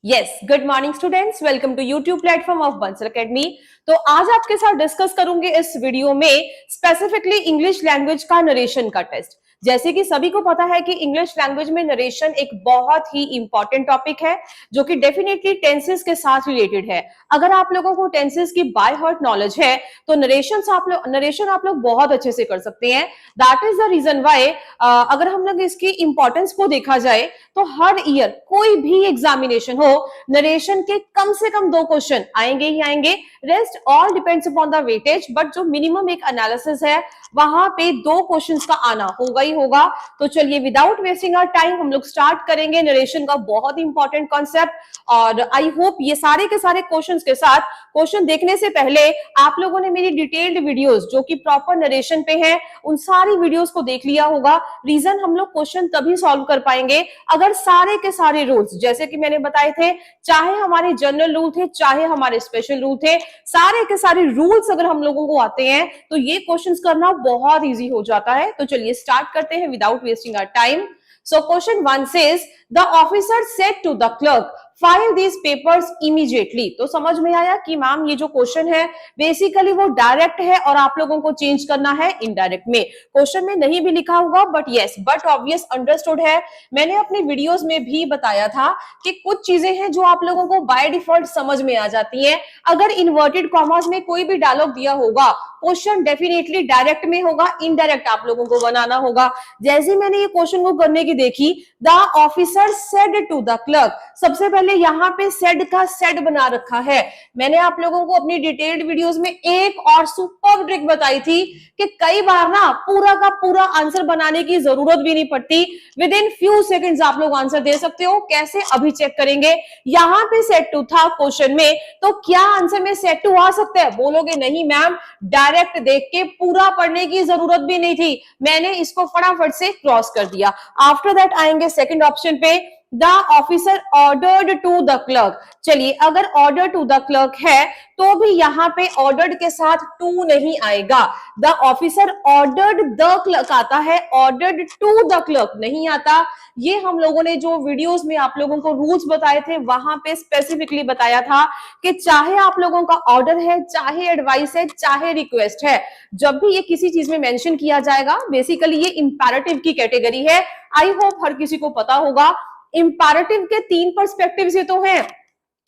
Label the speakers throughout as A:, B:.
A: Yes, good morning students, welcome to YouTube platform of Bansal academy. तो आज आपके साथ डिस्कस करूंगी इस वीडियो में स्पेसिफिकली इंग्लिश लैंग्वेज का नरेशन का टेस्ट। जैसे कि सभी को पता है कि इंग्लिश लैंग्वेज में नरेशन एक बहुत ही इंपॉर्टेंट टॉपिक है जो कि डेफिनेटली टेंसेस के साथ रिलेटेड है। अगर आप लोगों को टेंसेस की बाय हार्ट नॉलेज है तो नरेशन आप लोग बहुत अच्छे से कर सकते हैं। That is the reason why अगर हम लोग इसकी इंपॉर्टेंस को देखा जाए तो हर ईयर कोई भी एग्जामिनेशन हो, नरेशन के कम से कम 2 क्वेश्चन आएंगे ही आएंगे। Rest all depends upon the weightage, but जो मिनिमम एक एनालिसिस है वहां पे 2 क्वेश्चंस का आना होगा ही होगा। तो चलिए विदाउट वेस्टिंग आवर टाइम हम लोग स्टार्ट करेंगे नरेशन का बहुत इंपॉर्टेंट कॉन्सेप्ट। और आई होप ये सारे के सारे क्वेश्चंस के साथ क्वेश्चन देखने से पहले आप लोगों ने मेरी डिटेल्ड वीडियोस जो कि प्रॉपर नरेशन पे हैं उन सारी वीडियोस को देख लिया होगा। रीजन हम लोग क्वेश्चन तभी सॉल्व कर पाएंगे अगर सारे के सारे रूल्स जैसे कि मैंने बताए थे, चाहे हमारे जनरल रूल थे चाहे हमारे स्पेशल रूल थे, सारे के सारे रूल्स अगर हम लोगों को आते हैं तो ये क्वेश्चंस करना बहुत इजी हो जाता है। तो चलिए स्टार्ट करते हैं without wasting our time. So question 1 says the officer said to the clerk file these papers immediately. तो समझ में आया कि मैम ये जो क्वेश्चन है बेसिकली वो डायरेक्ट है और आप लोगों को चेंज करना है इनडायरेक्ट में। क्वेश्चन में नहीं भी लिखा होगा but yes but obvious understood है। मैंने अपने वीडियोस में भी बताया था कि कुछ चीजें हैं जो आप लोगों को बाय डिफॉल्ट समझ में आ जाती हैं। अगर इन्वर्टेड कॉमास में कोई भी डायलॉग दिया होगा क्वेश्चन डेफिनेटली डायरेक्ट में होगा, इनडायरेक्ट आप लोगों को बनाना होगा। जैसे मैंने ये क्वेश्चन को करने की देखी, the officer said to the clerk, सबसे पहले यहाँ पे सेड का सेड बना रखा है। मैंने आप लोगों को अपनी डिटेल्ड वीडियोस में एक और सुपर ट्रिक बताई थी कि कई बार ना पूरा का पूरा आंसर बनाने की जरूरत भी नहीं पड़ती, विद इन फ्यू सेकंड्स आप लोग आंसर दे सकते हो। कैसे, अभी चेक करेंगे। यहाँ पे सेड टू था क्वेश्चन में, तो क्या आंसर में सेड टू आ सकता है? बोलोगे नहीं मैम, डायरेक्ट देख के पूरा पढ़ने की जरूरत भी नहीं थी, मैंने इसको फटाफट से क्रॉस कर दिया। आफ्टर दैट आएंगे सेकंड ऑप्शन पे, the officer ordered to the clerk. चलिए अगर ऑर्डर टू द क्लर्क है तो भी यहाँ पे ऑर्डर्ड के साथ टू नहीं आएगा। The officer ordered the clerk आता है, ऑर्डर्ड टू द क्लर्क नहीं आता। ये हम लोगों ने जो वीडियोस में आप लोगों को रूल्स बताए थे वहां पे स्पेसिफिकली बताया था कि चाहे आप लोगों का ऑर्डर है, चाहे एडवाइस है, चाहे रिक्वेस्ट है, जब भी ये किसी चीज में मेंशन किया जाएगा, बेसिकली ये इंपैरेटिव की कैटेगरी है। आई होप हर किसी को पता होगा इंपैरेटिव के 3 पर्सपेक्टिव्स ये तो हैं।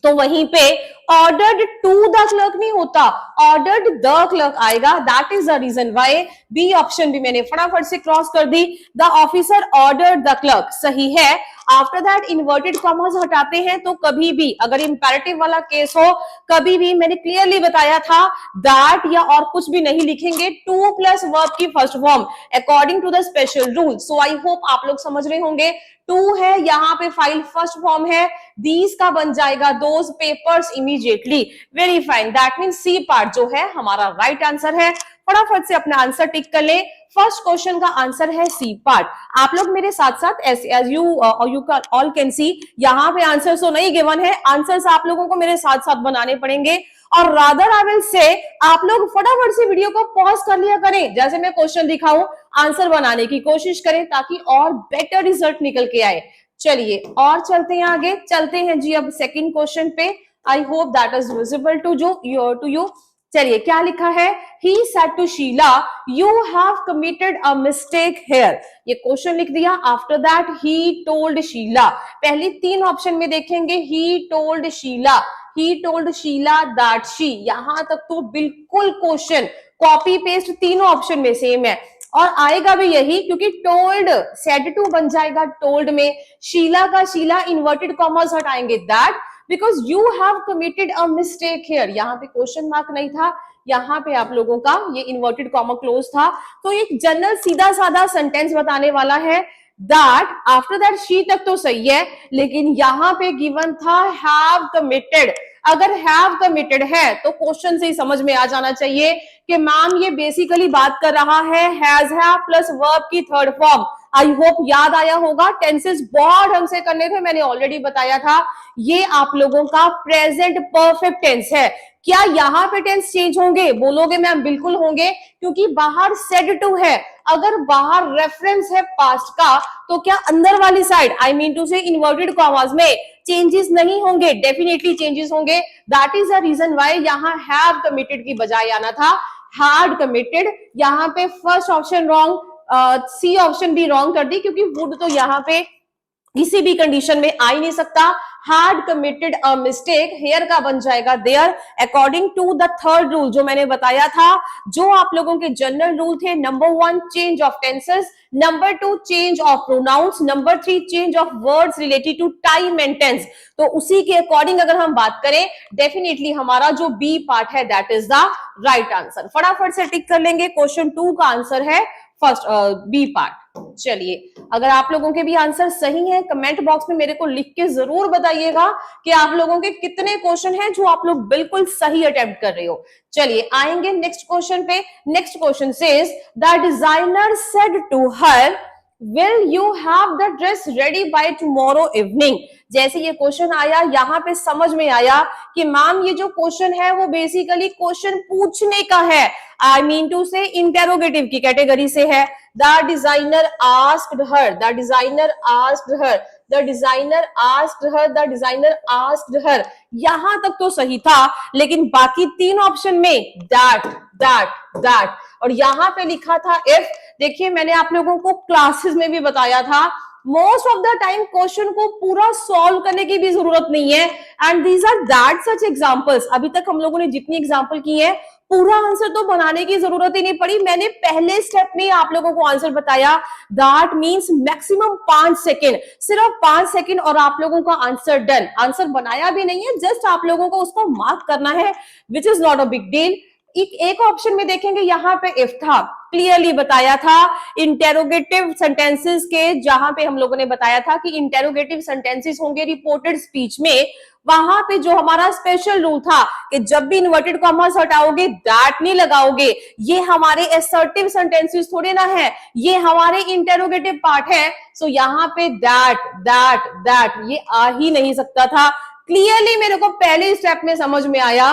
A: तो वहीं पे ऑर्डर्ड टू द क्लर्क नहीं होता, ऑर्डर्ड द क्लर्क आएगा। That is the reason why B option भी मैंने फटाफट से क्रॉस कर दी। The officer ordered the clerk सही है। आफ्टर दैट इन्वर्टेड कॉमास हटाते हैं तो कभी भी अगर इंपैरेटिव वाला केस हो, कभी भी मैंने क्लियरली बताया था दैट या और कुछ भी नहीं लिखेंगे, टू प्लस वर्ब की first form according to the special rule. So I hope आप लोग समझ रहे होंगे। टू है यहाँ पे फाइल फर्स्ट फॉर्म है, दीज का बन जाएगा those papers immediately. Very fine, that mean C part जो है हमारा राइट आंसर है। फटाफट से अपना आंसर टिक कर ले। फर्स्ट क्वेश्चन का आंसर है सी पार्ट। आप लोग मेरे साथ साथ as you all can see, यहाँ पे आंसर तो नहीं गिवन है, आंसर्स आप लोगों को मेरे साथ साथ बनाने पड़ेंगे। और रादर आई विल से आप लोग फटाफट से वीडियो को पॉज कर लिया करें, जैसे मैं क्वेश्चन दिखाऊं आंसर बनाने की कोशिश करें ताकि और बेटर रिजल्ट निकल के आए। चलिए और चलते हैं आगे, चलते हैं जी अब सेकंड क्वेश्चन पे। I hope that is visible to you. चलिए क्या लिखा है, he said to Sheila, you have committed a mistake here। ये क्वेश्चन लिख दिया। After that he told Sheila, पहली 3 ऑप्शन में देखेंगे he told Sheila that she, यहां तक तो बिल्कुल क्वेश्चन कॉपी पेस्ट तीनों ऑप्शन में सेम है और आएगा भी यही, क्योंकि टोल्ड सेड टू बन जाएगा टोल्ड में, शीला का शीला इन्वर्टेड कॉमर्स हटाएंगे that, because you have committed a mistake here. यहाँ पे क्वेश्चन मार्क नहीं था, यहाँ पे आप लोगों का ये इन्वर्टेड कॉमा क्लोज था। तो एक जनरल सीधा साधा सेंटेंस बताने वाला है दैट, आफ्टर दैट शी तक तो सही है, लेकिन यहाँ पे गिवन था हैव कमिटेड। अगर हैव कमिटेड है तो क्वेश्चन से ही समझ में आ जाना चाहिए कि मैम ये बेसिकली बात कर रहा है हैज हैव प्लस वर्ब की थर्ड फॉर्म। आई होप याद आया होगा, टेंसेस बहुत ढंग से करने थे, मैंने ऑलरेडी बताया था। ये आप लोगों का प्रेजेंट परफेक्ट टेंस है। क्या यहाँ पे टेंस चेंज होंगे? बोलोगे मैम बिल्कुल होंगे, क्योंकि बाहर सेड टू है। अगर बाहर रेफरेंस है पास्ट का तो क्या अंदर वाली side, I mean to say inverted commas में चेंजेस नहीं होंगे? डेफिनेटली चेंजेस होंगे। That is the reason why यहाँ हैव कमिटेड की बजाय आना था हैड कमिटेड। यहाँ पे first option wrong, C option भी रॉन्ग कर दी, क्योंकि वुड तो यहाँ पे किसी भी कंडीशन में आ ही नहीं सकता। had committed a mistake, here का बन जाएगा there according to the third rule जो मैंने बताया था, जो आप लोगों के जनरल रूल थे। Number 1 change of tenses, number 2 change of pronouns, number 3 change of words related to time and tense. तो उसी के अकॉर्डिंग अगर हम बात करें, डेफिनेटली हमारा जो बी पार्ट है that is the right answer. फटाफट से टिक कर लेंगे, क्वेश्चन 2 का आंसर है फर्स्ट बी पार्ट। चलिए, अगर आप लोगों के भी आंसर सही हैं, कमेंट बॉक्स में मेरे को लिख के जरूर बताइएगा कि आप लोगों के कितने क्वेश्चन हैं जो आप लोग बिल्कुल सही अटेम्प्ट कर रहे हो। चलिए आएंगे नेक्स्ट क्वेश्चन पे। Next question says the designer said to her will you have the dress ready by tomorrow evening. जैसे ये क्वेश्चन आया, यहाँ पे समझ में आया कि मैम ये जो क्वेश्चन है वो बेसिकली क्वेश्चन पूछने का है, आई मीन टू से इंटेरोगेटिव की कैटेगरी से है। The designer asked her, the designer asked her, the designer asked her, the designer asked her, यहां तक तो सही था, लेकिन बाकी 3 ऑप्शन में दैट दैट दैट और यहां पे लिखा था इफ। देखिए मैंने आप लोगों को क्लासेस में भी बताया था, most of the time question को पूरा सॉल्व करने की भी जरूरत नहीं है, and these are that such examples. अभी तक हम लोगों ने जितनी एग्जांपल की है, पूरा आंसर तो बनाने की जरूरत ही नहीं पड़ी। मैंने पहले स्टेप में आप लोगों को आंसर बताया, दैट मींस मैक्सिमम 5 सेकेंड, सिर्फ 5 सेकेंड और आप लोगों का आंसर डन। आंसर बनाया भी नहीं है, जस्ट आप लोगों को उसको मार्क करना है, which is not a big deal. एक ऑप्शन में देखेंगे, यहाँ पे इफ था, क्लियरली बताया था इंटेरोगेटिव सेंटेंसेस के, जहां पे हम लोगों ने बताया था कि इंटेरोगेटिव सेंटेंसेस होंगे रिपोर्टेड स्पीच में। वहां पे जो हमारा स्पेशल रूल था कि जब भी इन्वर्टेड कॉमास हटाओगे दैट नहीं लगाओगे, ये हमारे असर्टिव सेंटेंसेस थोड़े ना है, ये हमारे इंटेरोगेटिव पार्ट है। सो यहाँ पे दैट दैट दैट ये आ ही नहीं सकता था। क्लियरली मेरे को पहले स्टेप में समझ में आया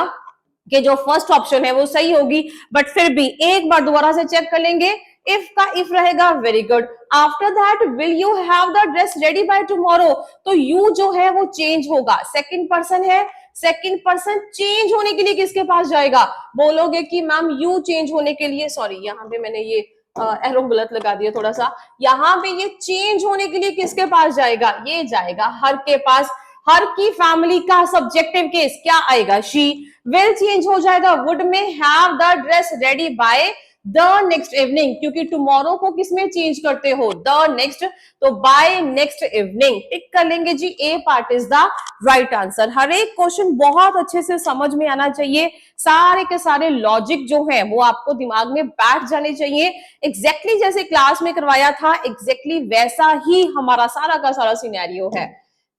A: कि जो फर्स्ट ऑप्शन है वो सही होगी, बट फिर भी एक बार दोबारा से चेक कर लेंगे। इफ का इफ रहेगा, very good. After that will you have the dress ready by tomorrow, तो यू जो है वो चेंज होगा, सेकंड पर्सन है, सेकंड पर्सन चेंज होने के लिए किसके पास जाएगा? बोलोगे कि मैम यू चेंज होने के लिए, सॉरी यहाँ पे मैंने ये एरो गलत लगा दिया थोड़ा सा, यहाँ पे ये चेंज होने के लिए किसके पास जाएगा? ये जाएगा हर के पास। हर की फैमिली का सब्जेक्टिव केस क्या आएगा? शी। विल चेंज हो जाएगा वुड में, have the dress ready by the next evening, क्योंकि टुमारो को किसमें चेंज करते हो? द नेक्स्ट, तो बाय नेक्स्ट इवनिंग। टिक कर लेंगे जी, A part is the right answer. हर एक क्वेश्चन बहुत अच्छे से समझ में आना चाहिए, सारे के सारे लॉजिक जो है वो आपको दिमाग में बैठ जाने चाहिए। एग्जैक्टली जैसे क्लास में करवाया था, एग्जैक्टली वैसा ही हमारा सारा का सारा सिनेरियो है।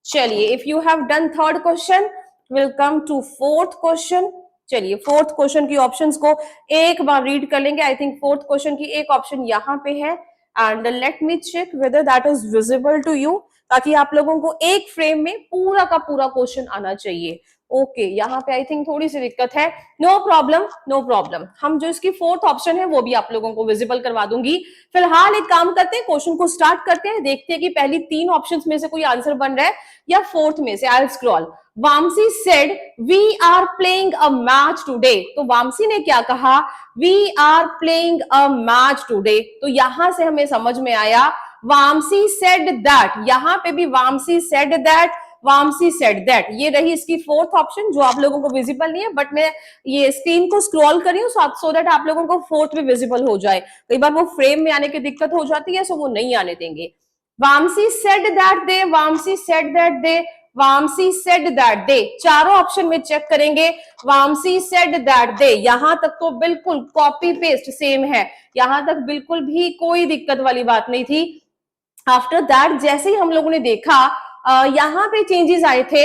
A: चलिए, if you have done third question, will come to fourth question. चलिए, फोर्थ क्वेश्चन की ऑप्शंस को एक बार रीड कर लेंगे। आई थिंक फोर्थ क्वेश्चन की एक ऑप्शन यहाँ पे है, and let me check whether that is visible to you, ताकि आप लोगों को एक फ्रेम में पूरा का पूरा क्वेश्चन आना चाहिए। ओके, यहाँ पे आई थिंक थोड़ी सी दिक्कत है, नो प्रॉब्लम नो प्रॉब्लम। हम जो इसकी फोर्थ ऑप्शन है वो भी आप लोगों को विजिबल करवा दूंगी। फिलहाल एक काम करते हैं, क्वेश्चन को स्टार्ट करते हैं, देखते हैं कि पहली 3 ऑप्शंस में से कोई आंसर बन रहा है या फोर्थ में से। I will scroll. Vamsi said we are playing a match today, तो वामसी ने क्या कहा? We are playing a match today. तो यहां से हमें समझ में आया वामसी सेड दैट, यहां पे भी Vamsi said that, Vamsi said that, ये रही इसकी फोर्थ ऑप्शन जो आप लोगों को विजिबल नहीं है, बट मैं ये स्क्रीन को स्क्रॉल कर रही हूँ सो दैट आप लोगों को फोर्थ भी विजिबल हो जाए। कई बार वो फ्रेम में आने की दिक्कत हो जाती है, सो वो नहीं आने देंगे। Vamsi said that they, Vamsi said that they, Vamsi said that दे, चारों ऑप्शन में चेक करेंगे। वामसी सेड दैट दे, यहां तक तो बिल्कुल कॉपी पेस्ट सेम है, यहां तक बिल्कुल भी कोई दिक्कत वाली बात नहीं थी। आफ्टर दैट जैसे ही हम लोगों ने देखा यहाँ पे चेंजेस आए थे।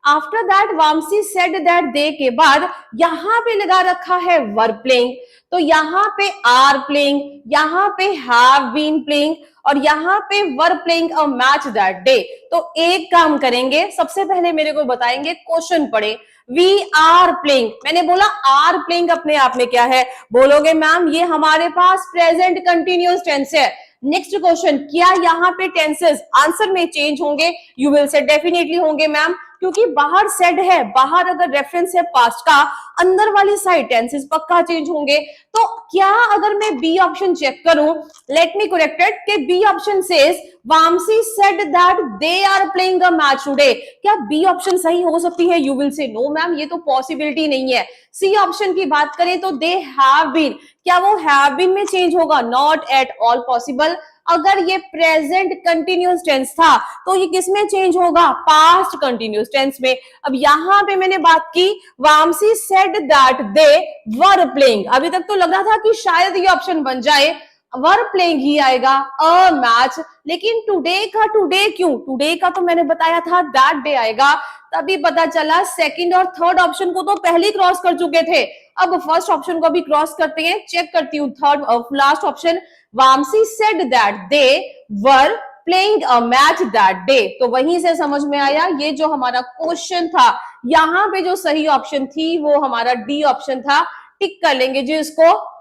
A: After that Vamsi said that दे के बाद यहाँ पे लगा रखा है वर प्लेइंग, तो यहाँ पे आर प्लेइंग, यहाँ पे हैव बीन प्लेइंग और यहाँ पे were playing a match that day. तो एक काम करेंगे, सबसे पहले मेरे को बताएंगे क्वेश्चन पढ़े। वी आर प्लेइंग, मैंने बोला आर प्लेइंग अपने आप में क्या है? बोलोगे मैम ये हमारे पास प्रेजेंट कंटिन्यूअस टेंस है। नेक्स्ट क्वेश्चन, क्या यहाँ पे टेंसेस आंसर में चेंज होंगे? यू विल से डेफिनेटली होंगे मैम, क्योंकि बाहर सेड है, बाहर अगर रेफरेंस है पास्ट का, अंदर वाली साइड टेंसेस पक्का चेंज होंगे। तो क्या अगर मैं बी ऑप्शन चेक करूं, लेट मी करेक्टेड कि B option says Vamsi said that they are playing a match today, क्या बी ऑप्शन सही हो सकती है? You will say no ma'am, ये तो पॉसिबिलिटी नहीं है। सी ऑप्शन की बात करें तो दे हैव बीन, क्या वो हैव बीन में चेंज होगा? Not at all possible. अगर ये प्रेजेंट कंटिन्यूअस टेंस था तो ये किस में चेंज होगा? पास्ट कंटिन्यूअस टेंस में। अब यहां पे मैंने बात की Vamsi said that they were playing, अभी तक तो लग रहा था कि शायद ये ऑप्शन बन जाए, वर प्लेइंग ही आएगा, अ मैच, लेकिन टुडे का टुडे क्यों? टुडे का तो मैंने बताया था दैट डे आएगा, तभी पता चला सेकंड और थर्ड ऑप्शन को तो पहले ही क्रॉस कर चुके थे। अब फर्स्ट ऑप्शन को भी क्रॉस करते हैं, चेक करती हूँ third last option, Vamsi said that they were playing a match that day. तो वहीं से समझ में आया ये जो हमारा क्वेश्चन था, यहाँ पे जो सही ऑप्शन थी वो हमारा डी ऑप्शन था। टिक कर लेंगे जी इसको,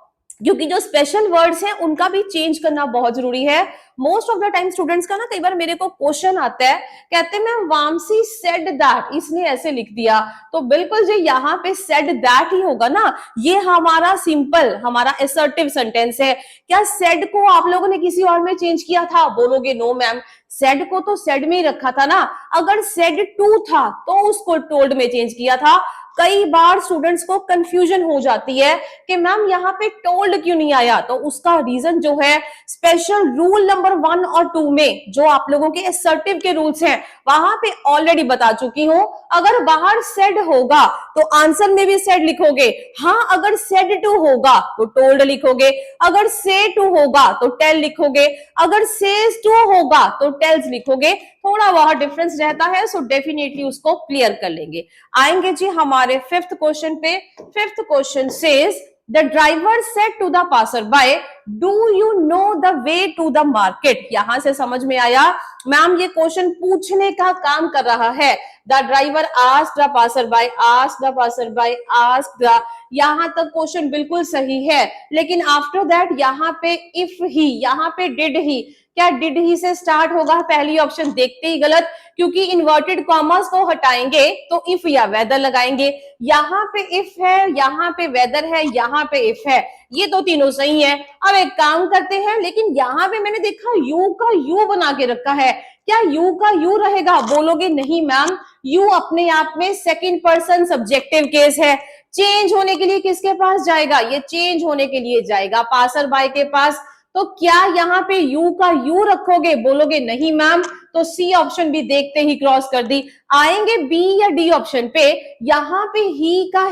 A: क्योंकि जो स्पेशल वर्ड्स हैं उनका भी चेंज करना बहुत जरूरी है। Most of the time students का ना कई बार मेरे को क्वेश्चन आता है, कहते हैं मैम वामसी सेड दैट, इसने ऐसे लिख दिया, तो बिल्कुल जो यहाँ पे सेड दैट ही होगा ना, ये हमारा सिंपल हमारा असर्टिव सेंटेंस है। क्या सेड को आप लोगों ने किसी और में चेंज किया था? बोलोगे नो मैम, सेड को तो सेड में ही रखा था ना। अगर सेड टू था तो उसको टोल्ड में चेंज किया था। कई बार स्टूडेंट्स को कंफ्यूजन हो जाती है कि मैम यहाँ पे टोल्ड क्यों नहीं आया, तो उसका रीजन जो है स्पेशल रूल नंबर 1 और 2 में जो आप लोगों के असर्टिव के रूल्स हैं वहां पे ऑलरेडी बता चुकी हूं। अगर बाहर सेड होगा तो आंसर में भी सेड लिखोगे, हाँ अगर सेड टू होगा तो टोल्ड लिखोगे, अगर से टू होगा तो टेल लिखोगे, अगर सेज टू होगा तो टेल्स लिखोगे। थोड़ा बहुत डिफरेंस रहता है, सो डेफिनेटली उसको क्लियर कर लेंगे। आएंगे जी हमारे फिफ्थ क्वेश्चन पे। Fifth question says the driver said to the passer by do you know the way to the market. यहां से समझ में आया मैम ये क्वेश्चन पूछने का काम कर रहा है। The driver asked the passer by, asked the passer by, asked the, यहां तक क्वेश्चन बिल्कुल सही है, लेकिन आफ्टर दैट यहाँ पे इफ ही, यहाँ पे डिड ही, क्या डिड ही से स्टार्ट होगा? पहली ऑप्शन देखते ही गलत, क्योंकि इन्वर्टेड कॉमर्स को हटाएंगे तो इफ या वेदर लगाएंगे। यहाँ पे इफ है, यहाँ पे वेदर है, यहाँ पे इफ है, ये तो तीनों सही है। अब एक काम करते हैं, लेकिन यहाँ पे मैंने देखा यू का यू बना के रखा है, क्या यू का यू रहेगा? बोलोगे नहीं मैम, यू अपने आप में सेकंड पर्सन सब्जेक्टिव केस है, चेंज होने के लिए किसके पास जाएगा? ये चेंज होने के लिए जाएगा पासर बाय के पास। तो क्या यहाँ पे यू का यू रखोगे? बोलोगे नहीं मैम, तो सी ऑप्शन भी देखते ही क्रॉस कर दी। आएंगे बी या डी ऑप्शन पे, यहाँ पे ही का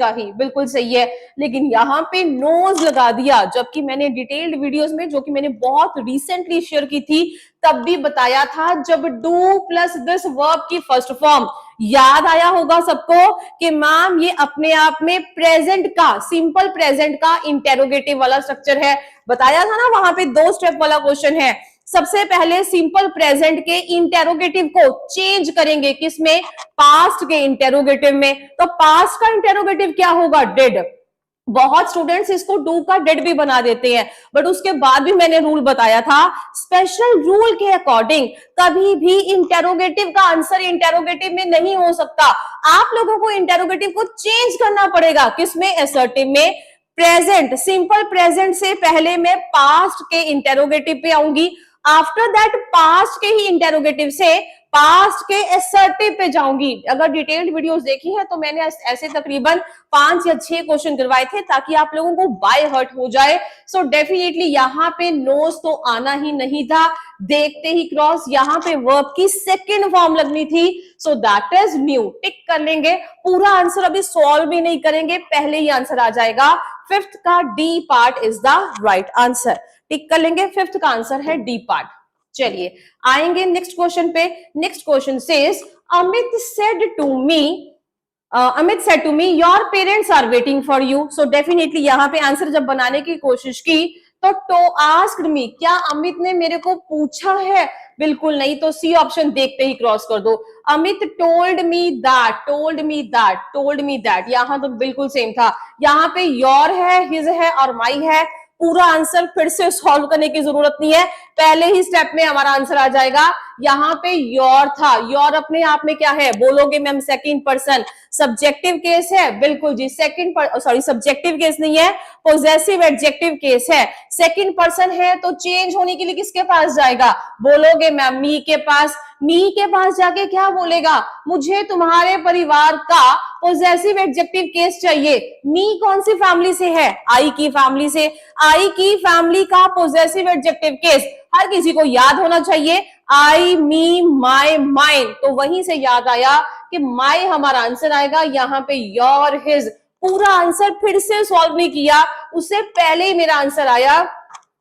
A: ही बिल्कुल सही है, लेकिन यहाँ पे नोज लगा दिया, जबकि मैंने डिटेल्ड वीडियोस में जो कि मैंने बहुत रिसेंटली शेयर की थी तब भी बताया था, जब डू प्लस दिस वर्ब की फर्स्ट फॉर्म, याद आया होगा सबको कि मैम ये अपने आप में प्रेजेंट का, सिंपल प्रेजेंट का इंटेरोगेटिव वाला स्ट्रक्चर है। बताया था ना, वहां पे 2 स्टेप वाला क्वेश्चन है। सबसे पहले सिंपल प्रेजेंट के इंटेरोगेटिव को चेंज करेंगे, किसमें? पास्ट के इंटेरोगेटिव में। तो पास्ट का इंटेरोगेटिव क्या होगा? डिड। बहुत स्टूडेंट्स इसको डू का डिड भी बना देते हैं, बट उसके बाद भी मैंने रूल बताया था, स्पेशल रूल के अकॉर्डिंग कभी भी इंटेरोगेटिव का आंसर इंटेरोगेटिव में नहीं हो सकता। आप लोगों को इंटेरोगेटिव को चेंज करना पड़ेगा, किसमें? असर्टिव में। प्रेजेंट, सिंपल प्रेजेंट से पहले मैं पास्ट के इंटेरोगेटिव पे आऊंगी, आफ्टर दैट पास्ट के ही इंटेरोगेटिव से पास्ट के असर्टिव पे जाऊंगी। अगर डिटेल्ड वीडियोस देखी है तो मैंने ऐसे तकरीबन 5 या 6 क्वेश्चन करवाए थे ताकि आप लोगों को बाय हर्ट हो जाए। सो डेफिनेटली यहाँ पे नोज तो आना ही नहीं था, देखते ही क्रॉस, यहाँ पे वर्ब की सेकेंड फॉर्म लगनी थी, सो दैट इज न्यू। टिक कर लेंगे, पूरा आंसर अभी सॉल्व भी नहीं करेंगे, पहले ही आंसर आ जाएगा। फिफ्थ का D part is the right answer. Tick कर लेंगे, फिफ्थ का आंसर है डी पार्ट। चलिए आएंगे नेक्स्ट क्वेश्चन पे। Next question says Amit said to me your parents are waiting for you. So definitely यहाँ पे आंसर जब बनाने की कोशिश की तो आस्क्ड मी, क्या अमित ने मेरे को पूछा है? बिल्कुल नहीं, तो सी ऑप्शन देखते ही क्रॉस कर दो। Amit told me that, told me that, told me that, यहां तो बिल्कुल सेम था। यहाँ पे योर है, हिज है और माई है, पूरा आंसर फिर से सॉल्व करने की जरूरत नहीं है, पहले ही स्टेप में हमारा आंसर आ जाएगा। यहाँ पे योर था, योर अपने आप में क्या है, बोलोगे ma'am second person, subjective case है, बिल्कुल जी सब्जेक्टिव केस नहीं है, पोजेसिव एडजेक्टिव केस है। सेकंड पर्सन है तो चेंज होने के लिए किसके पास जाएगा, बोलोगे मैम मी के पास। मी के पास जाके क्या बोलेगा, मुझे तुम्हारे परिवार का पोजेसिव एडजेक्टिव केस चाहिए। मी कौन सी फैमिली से है, आई की फैमिली से। आई की फैमिली का पोजेसिव एडजेक्टिव केस हर किसी को याद होना चाहिए, आई मी माई माइन। तो वहीं से याद आया कि माई हमारा आंसर आएगा, यहाँ पे योर हिज। पूरा आंसर फिर से सॉल्व नहीं किया, उससे पहले ही मेरा आंसर आया,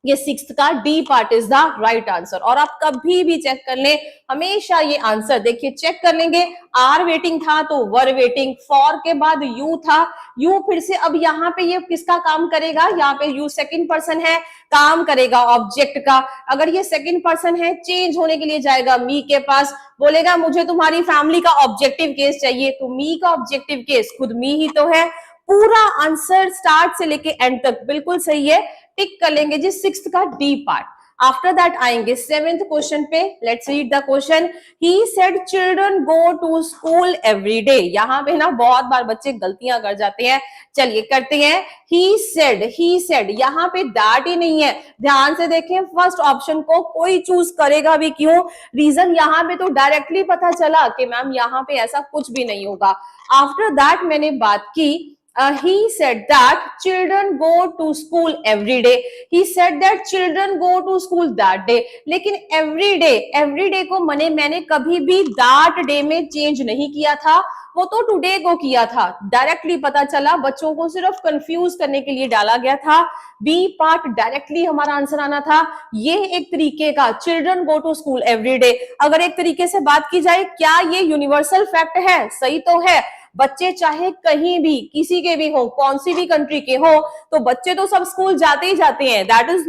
A: ये सिक्स्थ का D part is the right answer. और आप कभी भी चेक कर लें, हमेशा ये आंसर देखिए चेक कर लेंगे, आर वेटिंग था तो वर वेटिंग, फॉर के बाद यू था, यू फिर से अब यहाँ पे ये किसका काम करेगा, यहाँ पे यू सेकंड पर्सन है, काम करेगा ऑब्जेक्ट का। अगर ये सेकंड पर्सन है, चेंज होने के लिए जाएगा मी के पास, बोलेगा मुझे तुम्हारी फैमिली का ऑब्जेक्टिव केस चाहिए, तो मी का ऑब्जेक्टिव केस खुद मी ही तो है। पूरा आंसर स्टार्ट से लेके एंड तक बिल्कुल सही है, टिक कर लेंगे जी सिक्स्थ का डी पार्ट। आफ्टर दैट आएंगे सेवेंथ क्वेश्चन पे, let's read the question. He said children go to school every day. यहाँ पे ना बहुत बार बच्चे गलतियां कर जाते हैं, चलिए करते हैं। ही सेड, यहाँ पे दैट ही नहीं है, ध्यान से देखें फर्स्ट ऑप्शन को, कोई चूज करेगा भी क्यों, रीजन यहाँ पे तो डायरेक्टली पता चला कि मैम यहाँ पे ऐसा कुछ भी नहीं होगा। आफ्टर दैट मैंने बात की, he said that children go to school every day. He said that children go to school that day. लेकिन every day को मैंने कभी भी that day में चेंज नहीं किया था, वो तो टुडे को किया था। डायरेक्टली पता चला, बच्चों को सिर्फ कंफ्यूज करने के लिए डाला गया था। बी पार्ट डायरेक्टली हमारा आंसर आना था। ये एक तरीके का children go to school every day, अगर एक तरीके से बात की जाए, क्या ये यूनिवर्सल फैक्ट है, सही तो है। बच्चे चाहे कहीं भी किसी के भी हो, कौन सी भी कंट्री के हो, तो बच्चे तो सब स्कूल जाते ही जाते हैं। दैट इज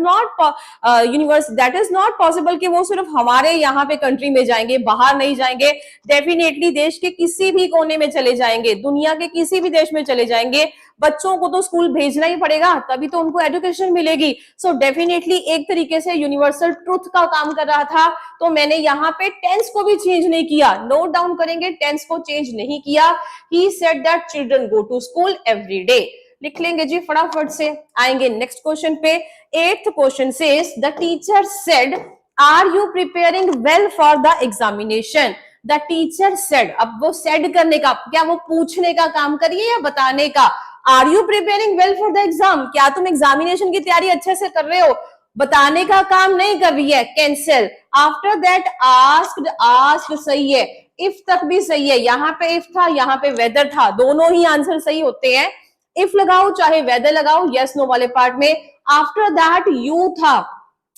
A: नॉट पॉसिबल कि वो सिर्फ हमारे यहाँ पे कंट्री में जाएंगे, बाहर नहीं जाएंगे। डेफिनेटली देश के किसी भी कोने में चले जाएंगे, दुनिया के किसी भी देश में चले जाएंगे, बच्चों को तो स्कूल भेजना ही पड़ेगा, तभी तो उनको एजुकेशन मिलेगी। सो डेफिनेटली एक तरीके से यूनिवर्सल ट्रुथ का काम कर रहा था। तो मैंने यहाँ पे टेंस को भी चेंज नहीं किया, नोट डाउन करेंगे, टेंस को चेंज नहीं किया। He said that children go to school every day, लिख लेंगे जी फटाफट से। आएंगे नेक्स्ट क्वेश्चन पे। Eighth question says the teacher said are you preparing well for the examination. The teacher said, अब वो सेड करने का, क्या वो पूछने का काम करिए या बताने का। Are you preparing well for the exam, क्या तुम एग्जामिनेशन की तैयारी अच्छे से कर रहे हो, बताने का काम नहीं कर रही है, कैंसिल। आफ्टर दैट आस्क्ड सही है, इफ तक भी सही है, यहाँ पे इफ था, यहाँ पे वेदर था, दोनों ही आंसर सही होते हैं। इफ लगाओ चाहे वेदर लगाओ, यस नो वाले पार्ट में। आफ्टर दैट यू था,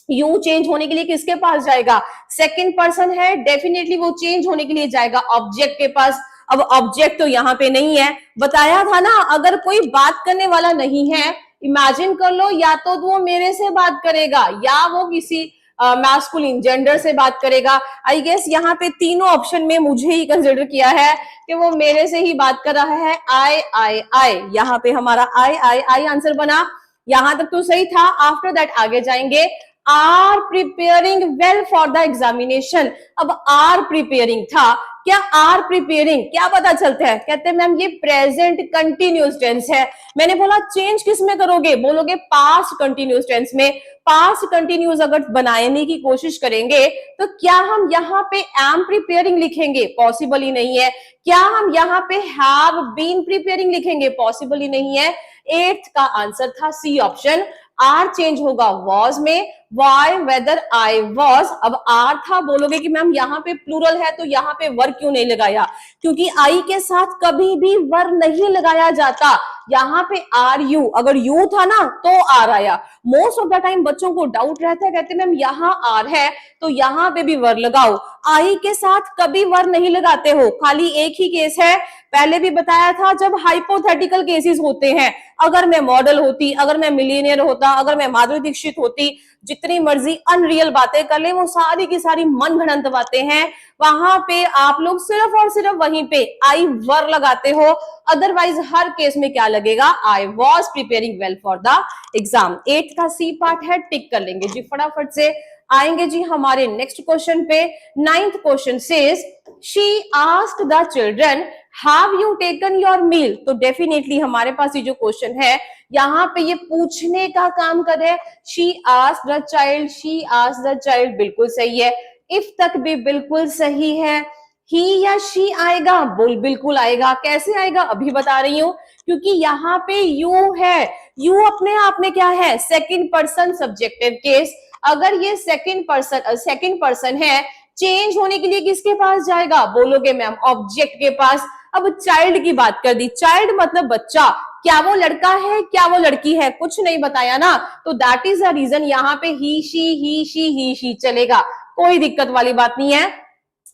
A: यू चेंज होने के लिए किसके पास जाएगा, सेकंड पर्सन है, डेफिनेटली वो चेंज होने के लिए जाएगा ऑब्जेक्ट के पास। अब ऑब्जेक्ट तो यहाँ पे नहीं है, बताया था ना, अगर कोई बात करने वाला नहीं है, इमेजिन कर लो, या तो वो मेरे से बात करेगा या वो किसी मैस्कुलिन जेंडर से बात करेगा। आई गेस यहाँ पे तीनों ऑप्शन में मुझे ही कंसिडर किया है कि वो मेरे से ही बात कर रहा है। आई, यहाँ पे हमारा आई आंसर बना, यहां तक तो सही था। आफ्टर दैट आगे जाएंगे, are preparing well for the examination. अब आर प्रिपेयरिंग था, क्या आर प्रिपेयरिंग क्या पता चलता है, कहते हैं मैम ये प्रेजेंट कंटिन्यूअस टेंस है। मैंने बोला चेंज किस में करोगे, बोलोगे पास्ट कंटिन्यूअस टेंस में। पास्ट कंटिन्यूअस अगर बनाने की कोशिश करेंगे तो क्या हम यहाँ पे एम प्रिपेयरिंग लिखेंगे, पॉसिबल ही नहीं है। क्या हम यहाँ पे हैव बीन प्रिपेयरिंग लिखेंगे, पॉसिबल ही नहीं है। एट्थ का आंसर था सी ऑप्शन, आर चेंज होगा वॉज में, वाई वेदर आई वॉज। अब आर था, बोलोगे कि मैम यहाँ पे प्लूरल है तो यहाँ पे वर क्यों नहीं लगाया, क्योंकि आई के साथ कभी भी वर नहीं लगाया जाता। यहाँ पे आर यू, अगर यू था ना तो आर आया। मोस्ट ऑफ द टाइम बच्चों को डाउट रहता है, कहते हैं मैम यहाँ आर है तो यहाँ पे भी वर लगाओ। आई के साथ कभी वर नहीं लगाते हो, खाली एक ही केस है, पहले भी बताया था, जब हाइपोथेटिकल केसेस होते हैं। अगर मैं मॉडल होती, अगर मैं मिलीनियर होता, अगर मैं माधुरी दीक्षित होती, जितनी मर्जी अनरियल बातें कर ले, वो सारी की सारी मन घड़ंत बातें हैं, वहां पे आप लोग सिर्फ और सिर्फ वहीं पे आई वर लगाते हो। अदरवाइज हर केस में क्या लगेगा, I was preparing well for the exam. 8th का सी पार्ट है, टिक कर लेंगे जी फटाफट से। आएंगे जी हमारे नेक्स्ट क्वेश्चन पे। 9th question says she asked the children have you taken your meal. तो डेफिनेटली हमारे पास ये जो क्वेश्चन है, यहाँ पे ये पूछने का काम कर रहे हैं। She asked the child, she asked the child, बिल्कुल सही है। इफ तक भी बिल्कुल सही है। ही या शी आएगा, बिल्कुल आएगा। कैसे आएगा अभी बता रही हूं, क्योंकि यहाँ पे यू है। यू अपने आप में क्या है, सेकंड पर्सन सब्जेक्टिव केस। अगर ये सेकंड पर्सन है, चेंज होने के लिए किसके पास जाएगा, बोलोगे मैम ऑब्जेक्ट के पास। अब चाइल्ड की बात कर दी, चाइल्ड मतलब बच्चा, क्या वो लड़का है, क्या वो लड़की है, कुछ नहीं बताया ना, तो दैट इज द रीजन यहाँ पे ही शी चलेगा, कोई दिक्कत वाली बात नहीं है।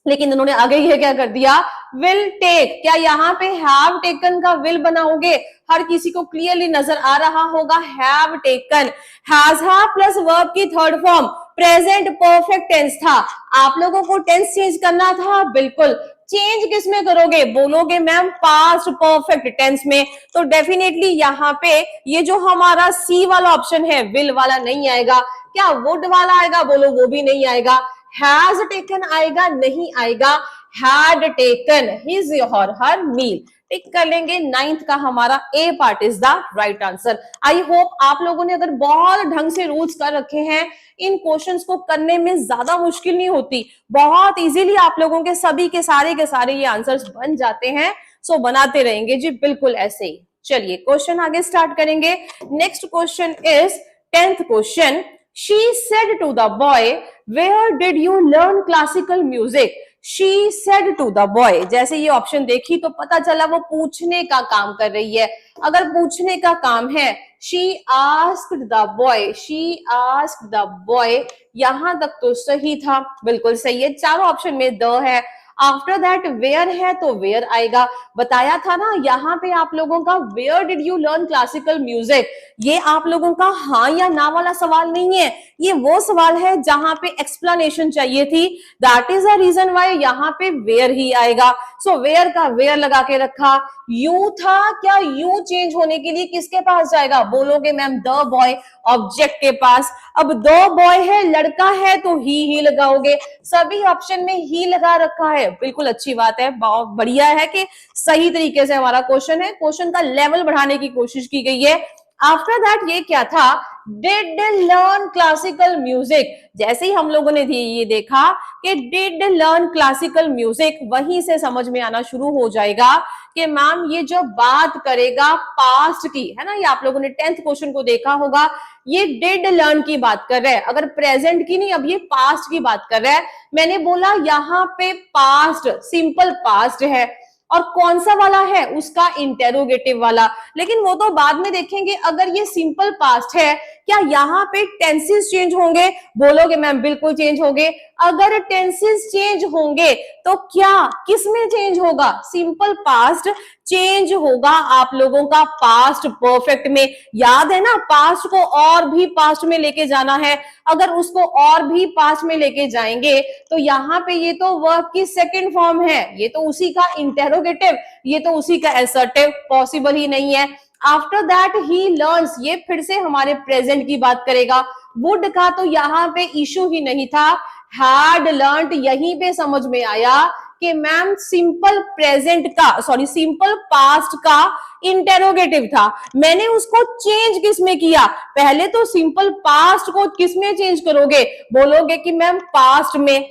A: लेकिन उन्होंने आगे ये क्या कर दिया, विल टेक। क्या यहाँ पे हैव टेकन का विल बनाओगे, हर किसी को क्लियरली नजर आ रहा होगा, have taken. Has have plus verb की third form present perfect tense था। आप लोगों को टेंस चेंज करना था, बिल्कुल। चेंज किस में करोगे, बोलोगे मैम पास्ट परफेक्ट टेंस में। तो डेफिनेटली यहाँ पे ये जो हमारा सी वाला ऑप्शन है, विल वाला नहीं आएगा। क्या वुड वाला आएगा, बोलो वो भी नहीं आएगा। हैज टेकन आएगा, नहीं आएगा। हैड टेकन हिज और हर मील, टिक कर लेंगे। 9th का हमारा A part is the right answer. I hope आप लोगों ने अगर बहुत ढंग से रूल्स कर रखे हैं, इन क्वेश्चंस को करने में ज्यादा मुश्किल नहीं होती, बहुत इजीली आप लोगों के सभी के सारे ये आंसर्स बन जाते हैं। सो बनाते रहेंगे जी, बिल्कुल ऐसे ही। चलिए क्वेश्चन आगे स्टार्ट करेंगे। Next question is 10th question. She said to the boy, where did you learn classical music? She said to the boy। जैसे ये ऑप्शन देखी तो पता चला वो पूछने का काम कर रही है। अगर पूछने का काम है, she asked the boy, she asked the boy, यहां तक तो सही था, बिल्कुल सही है। चारों ऑप्शन में द है। आफ्टर दैट वेयर है तो वेयर आएगा। बताया था ना, यहाँ पे आप लोगों का where did you learn classical music, ये आप लोगों का हाँ या ना वाला सवाल नहीं है, ये वो सवाल है जहां पे एक्सप्लेनेशन चाहिए थी। That is the reason why यहाँ पे वेयर ही आएगा। सो वेयर का वेयर लगा के रखा। यू था, क्या यू चेंज होने के लिए किसके पास जाएगा, बोलोगे मैम द बॉय, ऑब्जेक्ट के पास। अब द बॉय है, लड़का है, तो ही लगाओगे। सभी ऑप्शन में ही लगा रखा है, बिल्कुल अच्छी बात है, बहुत बढ़िया है कि सही तरीके से हमारा क्वेश्चन है। क्वेश्चन का लेवल बढ़ाने की कोशिश की गई है। आफ्टर दैट ये क्या था, डिड लर्न क्लासिकल म्यूजिक। जैसे ही हम लोगों ने ये देखा कि डिड लर्न क्लासिकल म्यूजिक, वहीं से समझ में आना शुरू हो जाएगा कि मैम ये जो बात करेगा पास्ट की है ना, ये आप लोगों ने 10th क्वेश्चन को देखा होगा, ये डिड लर्न की बात कर रहा है। अगर प्रेजेंट की नहीं, अब ये पास्ट की बात कर रहा है। मैंने बोला यहाँ पे पास्ट, सिंपल पास्ट है, और कौन सा वाला है, उसका इंटेरोगेटिव वाला। लेकिन वो तो बाद में देखेंगे। अगर ये सिंपल पास्ट है, क्या यहाँ पे टेंसेस चेंज होंगे, बोलोगे मैम बिल्कुल चेंज होंगे। अगर टेंसेस चेंज होंगे तो क्या किस में चेंज होगा, सिंपल पास्ट चेंज होगा आप लोगों का पास्ट परफेक्ट में। याद है ना, पास्ट को और भी पास्ट में लेके जाना है। अगर उसको और भी पास्ट में लेके जाएंगे तो यहाँ पे ये तो वर्ब की सेकंड फॉर्म है, ये तो उसी का इंटेरोगेटिव, ये तो उसी का असर्टिव, पॉसिबल ही नहीं है। आफ्टर दैट ही लर्न्स, ये फिर से हमारे प्रेजेंट की बात करेगा। वुड का तो यहाँ पे इशू ही नहीं था। हैड लर्न्ड, यहीं पे समझ में आया कि मैम सिंपल प्रेजेंट का, सॉरी सिंपल पास्ट का इंटेरोगेटिव था। मैंने उसको चेंज किस में किया, पहले तो सिंपल पास्ट को किस में चेंज करोगे, बोलोगे कि मैम पास्ट में।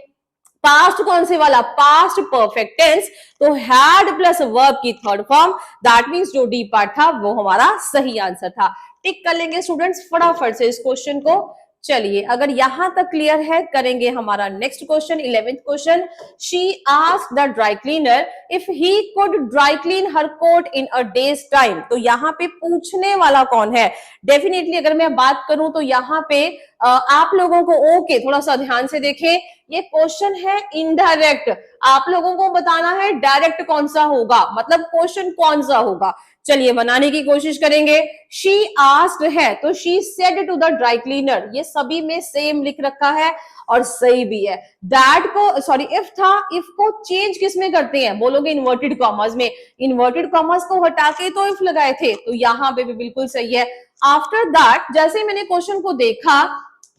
A: पास्ट कौन से वाला, पास्ट परफेक्ट टेंस, तो हैड प्लस वर्ब की थर्ड फॉर्म, दैट मींस जो डी पार्ट था वो हमारा सही आंसर था। टिक कर लेंगे स्टूडेंट्स फटाफट से इस क्वेश्चन को। चलिए अगर यहां तक क्लियर है, करेंगे हमारा next question 11th question. She asked the dry cleaner if he could dry clean her coat in a day's time. तो यहाँ पे पूछने वाला कौन है, डेफिनेटली अगर मैं बात करूं तो यहाँ पे आप लोगों को ओके, थोड़ा सा ध्यान से देखें। ये क्वेश्चन है इनडायरेक्ट, आप लोगों को बताना है डायरेक्ट कौन सा होगा, मतलब क्वेश्चन कौन सा होगा। चलिए बनाने की कोशिश करेंगे। शी आस्क्ड है तो she said to the dry cleaner, ये सभी में सेम लिख रखा है और सही भी है। दैट को सॉरी इफ था, इफ को चेंज किस में करते हैं, बोलोगे इन्वर्टेड कॉमर्स में, इन्वर्टेड कॉमर्स को हटा के तो इफ लगाए थे, तो यहाँ पे भी बिल्कुल सही है। आफ्टर दैट जैसे मैंने क्वेश्चन को देखा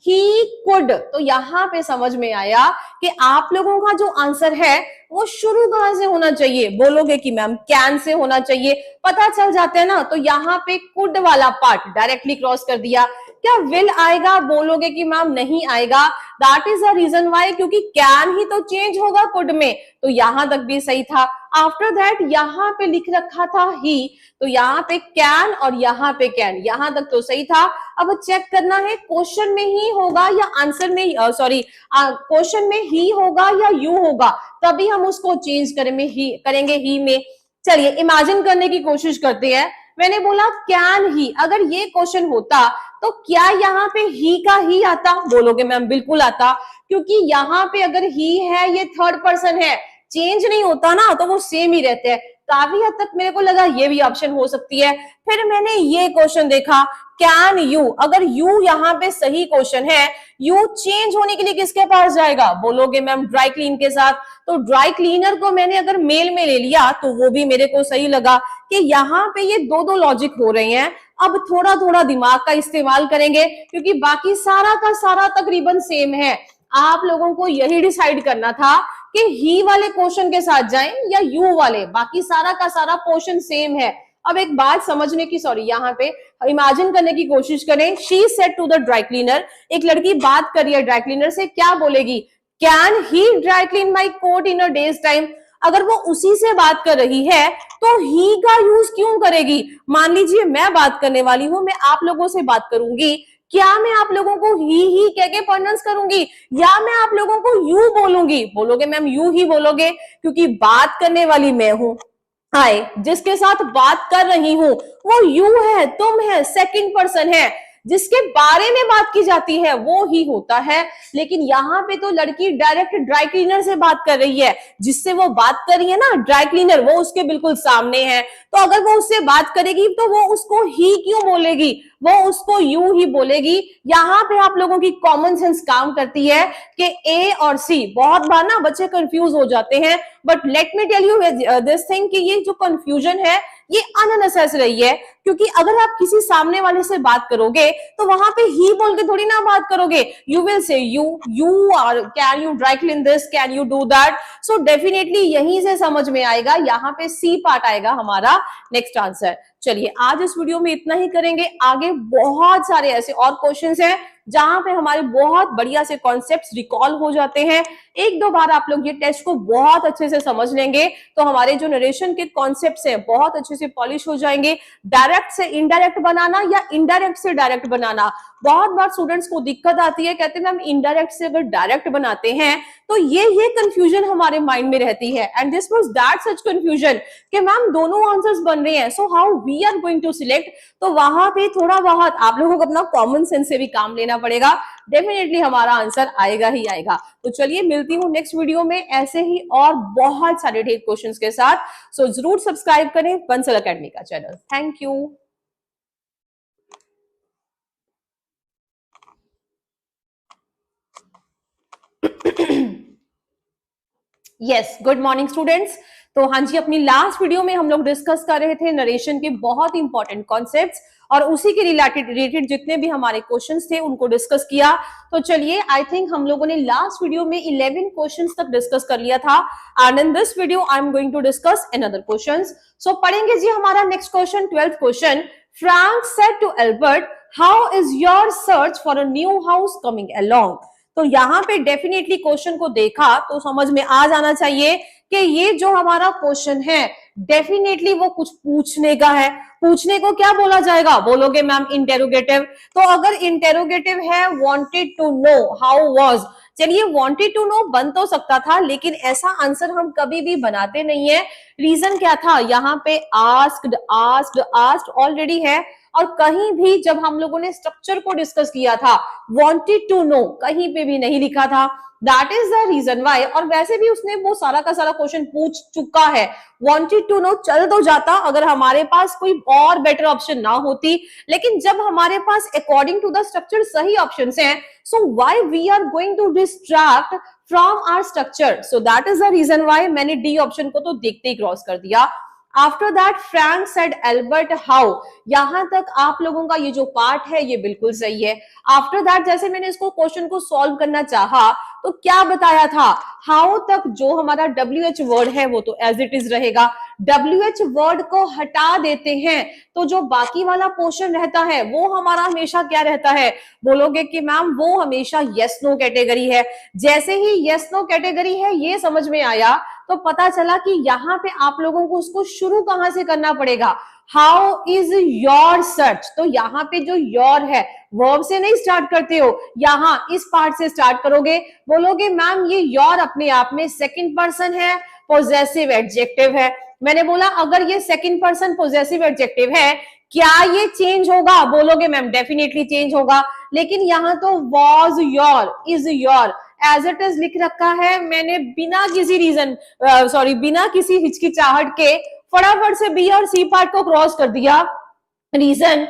A: ही कुड, तो यहाँ पे समझ में आया कि आप लोगों का जो आंसर है वो शुरू कहां से होना चाहिए, बोलोगे कि मैम कैन से होना चाहिए, पता चल जाता है ना। तो यहाँ पे कुड वाला पार्ट डायरेक्टली क्रॉस कर दिया। क्या विल आएगा, बोलोगे कि मैम नहीं आएगा, that is the reason why, क्योंकि कैन ही तो चेंज होगा कुड में, तो यहां तक भी सही था। आफ्टर दैट यहाँ पे लिख रखा था ही, तो यहाँ पे कैन और यहाँ पे कैन, यहां तक तो सही था। अब चेक करना है क्वेश्चन में ही होगा या आंसर में, सॉरी क्वेश्चन में ही होगा या यू होगा, तभी हम उसको चेंज करेंगे ही में। चलिए इमेजिन करने की कोशिश करते हैं। मैंने बोला कैन ही, अगर ये क्वेश्चन होता तो क्या यहाँ पे ही का ही आता, बोलोगे मैम बिल्कुल आता, क्योंकि यहाँ पे अगर ही है ये थर्ड पर्सन है, चेंज नहीं होता ना, तो वो सेम ही रहते हैं। काफी हद तक मेरे को लगा ये भी ऑप्शन हो सकती है। फिर मैंने ये क्वेश्चन देखा कैन यू, अगर यू यहाँ पे सही क्वेश्चन है, यू चेंज होने के लिए किसके पास जाएगा, बोलोगे मैम ड्राई क्लीन के साथ, तो ड्राई क्लीनर को मैंने अगर मेल में ले लिया तो वो भी मेरे को सही लगा कि यहाँ पे ये दो दो लॉजिक हो रहे हैं। अब थोड़ा थोड़ा दिमाग का इस्तेमाल करेंगे क्योंकि बाकी सारा का सारा तकरीबन सेम है। आप लोगों को यही डिसाइड करना था कि ही वाले क्वेश्चन के साथ जाएं या यू वाले, बाकी सारा का सारा पोर्शन सेम है। अब एक बात समझने की, सॉरी यहाँ पे इमेजिन करने की कोशिश करें। She said to the dry cleaner, एक लड़की बात कर रही है ड्राई क्लीनर से, क्या बोलेगी, can he dry clean my coat in a day's time. अगर वो उसी से बात कर रही है तो ही का यूज क्यों करेगी। मान लीजिए मैं बात करने वाली हूं, मैं आप लोगों से बात करूंगी, क्या मैं आप लोगों को ही कह के प्रोनाउंस करूंगी या मैं आप लोगों को यू बोलूंगी, बोलोगे मैम यू ही बोलोगे, क्योंकि बात करने वाली मैं हूं, हाय जिसके साथ बात कर रही हूं वो यू है, तुम है, सेकंड पर्सन है, जिसके बारे में बात की जाती है वो ही होता है। लेकिन यहाँ पे तो लड़की डायरेक्ट ड्राई क्लीनर से बात कर रही है, जिससे वो बात कर रही है ना ड्राई क्लीनर, वो उसके बिल्कुल सामने है, तो अगर वो उससे बात करेगी तो वो उसको ही क्यों बोलेगी, वो उसको यू ही बोलेगी। यहाँ पे आप लोगों की कॉमन सेंस काम करती है कि ए और सी, बहुत बार ना बच्चे कंफ्यूज हो जाते हैं, but let me tell you this thing कि ये जो कंफ्यूजन है ये अननेसेसरी है, क्योंकि अगर आप किसी सामने वाले से बात करोगे तो वहां पे ही बोल के थोड़ी ना बात करोगे, you will say you are can you dry clean this, can you do that. So definitely यहीं से समझ में आएगा, यहाँ पे सी पार्ट आएगा हमारा नेक्स्ट आंसर। चलिए आज इस वीडियो में इतना ही करेंगे, आगे बहुत सारे ऐसे और क्वेश्चंस हैं जहां पे हमारे बहुत बढ़िया से कॉन्सेप्ट्स रिकॉल हो जाते हैं। एक दो बार आप लोग ये टेस्ट को बहुत अच्छे से समझ लेंगे तो हमारे जो नरेशन के कॉन्सेप्ट्स हैं बहुत अच्छे से पॉलिश हो जाएंगे। डायरेक्ट से इनडायरेक्ट बनाना या इनडायरेक्ट से डायरेक्ट बनाना, बहुत बार स्टूडेंट्स को दिक्कत आती है, कहते हैं मैम इनडायरेक्ट से अगर डायरेक्ट बनाते हैं तो ये कंफ्यूजन हमारे माइंड में रहती है, and this was that such confusion कि मैम दोनों आंसर्स बन रहे हैं, so how we are going to select. तो वहां पे थोड़ा बहुत आप लोगों को अपना कॉमन सेंस से भी काम लेना पड़ेगा, डेफिनेटली हमारा आंसर आएगा ही आएगा। तो चलिए मिलती हूँ नेक्स्ट वीडियो में ऐसे ही और बहुत सारे ढेर क्वेश्चंस के साथ। सो जरूर सब्सक्राइब करें बंसल एकेडमी का channel. Thank you. Yes, good morning students. तो हाँ जी, अपनी लास्ट वीडियो में हम लोग डिस्कस कर रहे थे नरेशन के बहुत इंपॉर्टेंट कॉन्सेप्ट्स और उसी के रिलेटेड जितने भी हमारे क्वेश्चंस थे उनको डिस्कस किया। तो चलिए आई थिंक हम लोगों ने लास्ट वीडियो में 11 क्वेश्चंस तक डिस्कस कर लिया था, and in this video I am going to discuss another questions. So पढ़ेंगे जी हमारा next question, 12th question. Frank said to Albert, how is your search for a new house coming along. तो यहाँ पे definitely question को देखा तो समझ में आ जाना चाहिए कि ये जो हमारा क्वेश्चन है डेफिनेटली वो कुछ पूछने का है। पूछने को क्या बोला जाएगा, बोलोगे मैम इंटेरोगेटिव। तो अगर इंटेरोगेटिव है wanted to know how was, चलिए वांटेड टू नो बन तो सकता था, लेकिन ऐसा आंसर हम कभी भी बनाते नहीं है। रीजन क्या था, यहाँ पे आस्क्ड आस्क्ड आस्क्ड ऑलरेडी है, और कहीं भी जब हम लोगों ने स्ट्रक्चर को डिस्कस किया था वांटेड टू नो कहीं पे भी नहीं लिखा था। That is the reason why. और वैसे भी उसने वो सारा का सारा क्वेश्चन पूछ चुका है, वांटेड टू नो चल तो जाता अगर हमारे पास कोई और बेटर ऑप्शन ना होती, लेकिन जब हमारे पास अकॉर्डिंग टू द स्ट्रक्चर सही ऑप्शंस हैं, so why we are going to distract from our structure. So that is the reason why मैंने डी ऑप्शन को तो देखते ही क्रॉस कर दिया। After that Frank said Albert how, यहां तक आप लोगों का ये जो पार्ट है ये बिल्कुल सही है। आफ्टर दैट जैसे मैंने इसको क्वेश्चन को सॉल्व करना चाहा तो क्या बताया था, हाउ तक जो हमारा WH वर्ड है वो तो एज इट इज रहेगा, WH वर्ड को हटा देते हैं तो जो बाकी वाला पोर्शन रहता है वो हमारा हमेशा क्या रहता है, बोलोगे कि मैम वो हमेशा यस नो कैटेगरी है। जैसे ही यस नो कैटेगरी है ये समझ में आया तो पता चला कि यहाँ पे आप लोगों को उसको शुरू कहां से करना पड़ेगा, हाउ इज योर सर्च। तो यहाँ पे जो योर है वर्ब से नहीं स्टार्ट करते हो, यहाँ इस पार्ट से स्टार्ट करोगे। बोलोगे मैम ये योर अपने आप में सेकंड पर्सन है, पोजेसिव एडजेक्टिव है। मैंने बोला अगर ये सेकंड पर्सन पोजेसिव एडजेक्टिव है क्या ये चेंज होगा, बोलोगे मैम डेफिनेटली चेंज होगा। लेकिन यहाँ तो was your, is your age it is लिख रखा है। मैंने बिना किसी रीजन बिना किसी हिचकिचाहट के फटाफट से बी और सी पार्ट को क्रॉस कर दिया। रीजन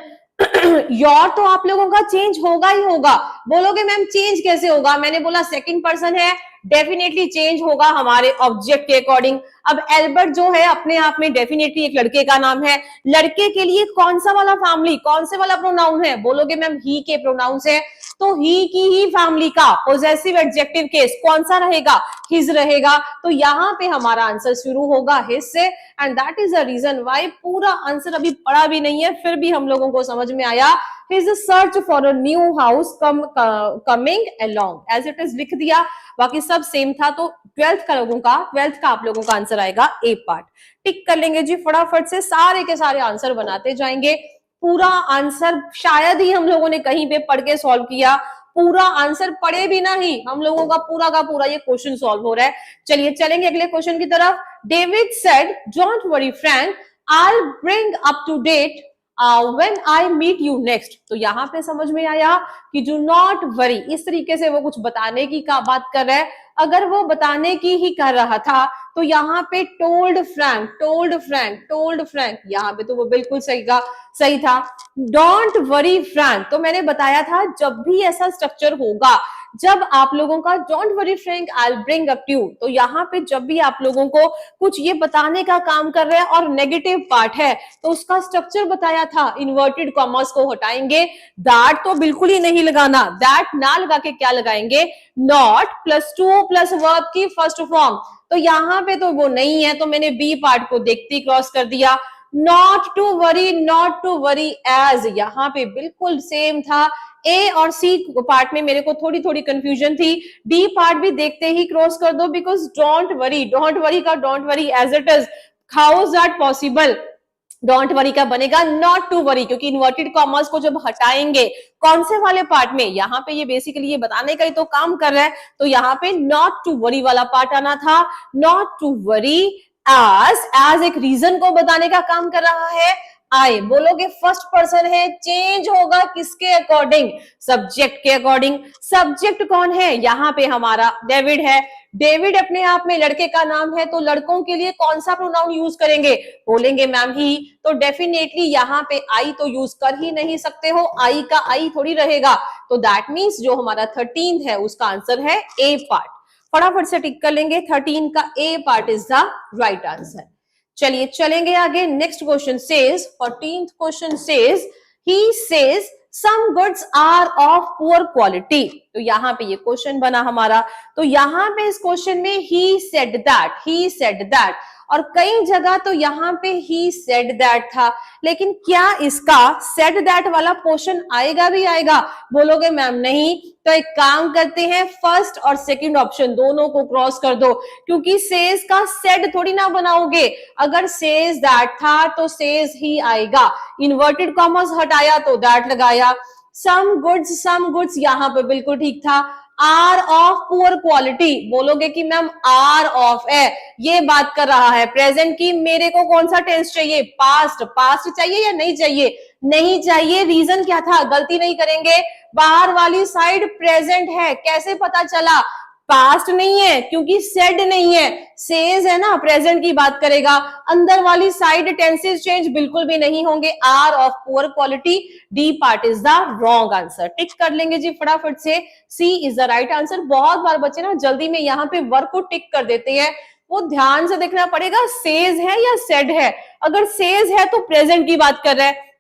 A: योर तो आप लोगों का चेंज होगा ही होगा। बोलोगे मैम चेंज कैसे होगा, मैंने बोला सेकंड पर्सन है, डेफिनेटली चेंज होगा हमारे ऑब्जेक्ट के अकॉर्डिंग। अब एल्बर्ट जो है अपने आप में डेफिनेटली एक लड़के का नाम है, लड़के के लिए कौन सा वाला फैमिली, कौन से वाला प्रोनाउन है, बोलोगे मैम ही के प्रोनाउंस है, तो ही की ही फैमिली का पोजेसिव एडजेक्टिव केस कौन सा रहेगा, हिज रहेगा। तो यहाँ पे हमारा आंसर शुरू होगा हिज से, and that is the reason why पूरा आंसर अभी पढ़ा भी नहीं है फिर भी हम लोगों को समझ में आया, his search for a new house coming along, as it is लिख दिया। बाकी सब सेम था, तो 12th का आप लोगों का आंसर आएगा ए पार्ट। टिक कर लेंगे जी फटाफट से, सारे के सारे आंसर बनाते जाएंगे। पूरा आंसर शायद ही हम लोगों ने कहीं पे पढ़ के सॉल्व किया, पूरा आंसर पढ़े भी ना ही हम लोगों का पूरा ये क्वेश्चन सॉल्व हो रहा है। चलिए चलेंगे अगले क्वेश्चन की तरफ। David said don't worry Frank, I will bring up to date when I meet you next. तो यहाँ पे समझ में आया कि डू नॉट वरी, इस तरीके से वो कुछ बताने की का बात कर रहा है। अगर वो बताने की ही कर रहा था तो यहाँ पे टोल्ड फ्रैंक, यहाँ पे तो वो बिल्कुल सही था। डोंट वरी फ्रैंक, तो मैंने बताया था जब भी ऐसा स्ट्रक्चर होगा, जब आप लोगों का don't worry Frank I will bring up to, तो यहाँ पे जब भी आप लोगों को कुछ ये बताने का काम कर रहे हैं और नेगेटिव पार्ट है तो उसका स्ट्रक्चर बताया था, इन्वर्टेड कॉमर्स को हटाएंगे, दैट तो बिल्कुल ही नहीं लगाना, दैट ना लगा के क्या लगाएंगे, not plus two plus verb की फर्स्ट फॉर्म। तो यहाँ पे तो वो नहीं है, तो मैंने बी पार्ट को देखते ही क्रॉस कर दिया। नॉट टू वरी एज, यहाँ पे बिल्कुल सेम था। ए और सी पार्ट में मेरे को थोड़ी कंफ्यूजन थी, डी पार्ट भी देखते ही क्रॉस कर दो, बिकॉज डोंट वरी का don't worry as it is, how is that possible, don't worry का बनेगा नॉट टू वरी, क्योंकि इन्वर्टेड कॉमर्स को जब हटाएंगे कौन से वाले पार्ट में, यहाँ पे ये बेसिकली ये बताने का ही तो काम कर रहा है, तो यहाँ पे नॉट टू वरी वाला पार्ट आना था। नॉट टू वरी एज एक रीजन को बताने का काम कर रहा है। आई, बोलोगे फर्स्ट पर्सन है, चेंज होगा किसके अकॉर्डिंग, सब्जेक्ट के अकॉर्डिंग। सब्जेक्ट कौन है, यहाँ पे हमारा डेविड है, डेविड अपने आप में लड़के का नाम है, तो लड़कों के लिए कौन सा प्रोनाउन यूज करेंगे, बोलेंगे मैम ही, तो डेफिनेटली यहाँ पे आई तो यूज कर ही नहीं सकते हो, आई का आई थोड़ी रहेगा, तो दैट मीन्स जो हमारा 13th है उसका आंसर है ए पार्ट। फटाफट से टिक कर लेंगे, 13 का A part is the right answer. चलिए चलेंगे आगे। Next question says, 14th question says, he says some goods are of poor quality. तो यहाँ पे ये क्वेश्चन बना हमारा, तो यहाँ पे इस क्वेश्चन में ही सेड दैट, और कई जगह तो यहाँ पे ही सेड दैट था, लेकिन क्या इसका सेड दैट वाला पोर्शन आएगा भी आएगा, बोलोगे मैम नहीं, तो एक काम करते हैं, फर्स्ट और सेकंड ऑप्शन दोनों को क्रॉस कर दो, क्योंकि सेज का सेड थोड़ी ना बनाओगे, अगर सेज दैट था तो सेज ही आएगा, इन्वर्टेड कॉमर्स हटाया तो दैट लगाया। सम गुड्स यहाँ पे बिल्कुल ठीक था। आर ऑफ पुअर क्वालिटी, बोलोगे कि मैम आर ऑफ है, ये बात कर रहा है प्रेजेंट की, मेरे को कौन सा टेंस चाहिए, पास्ट चाहिए या नहीं चाहिए, नहीं चाहिए। रीजन क्या था, गलती नहीं करेंगे, बाहर वाली साइड प्रेजेंट है, कैसे पता चला, पास्ट नहीं है क्योंकि सेड नहीं है, सेज है ना, प्रेजेंट की बात करेगा। अंदर वाली साइड टेंसेस चेंज बिल्कुल भी नहीं होंगे, are of poor quality, D part is the wrong answer. Tick कर लेंगे जी फटाफट से, C is the right answer. बहुत बार बच्चे ना जल्दी में यहाँ पे वर्क को टिक कर देते हैं, वो ध्यान से देखना पड़ेगा सेज है या सेड है। अगर सेज है तो प्रेजेंट की बात कर रहा है।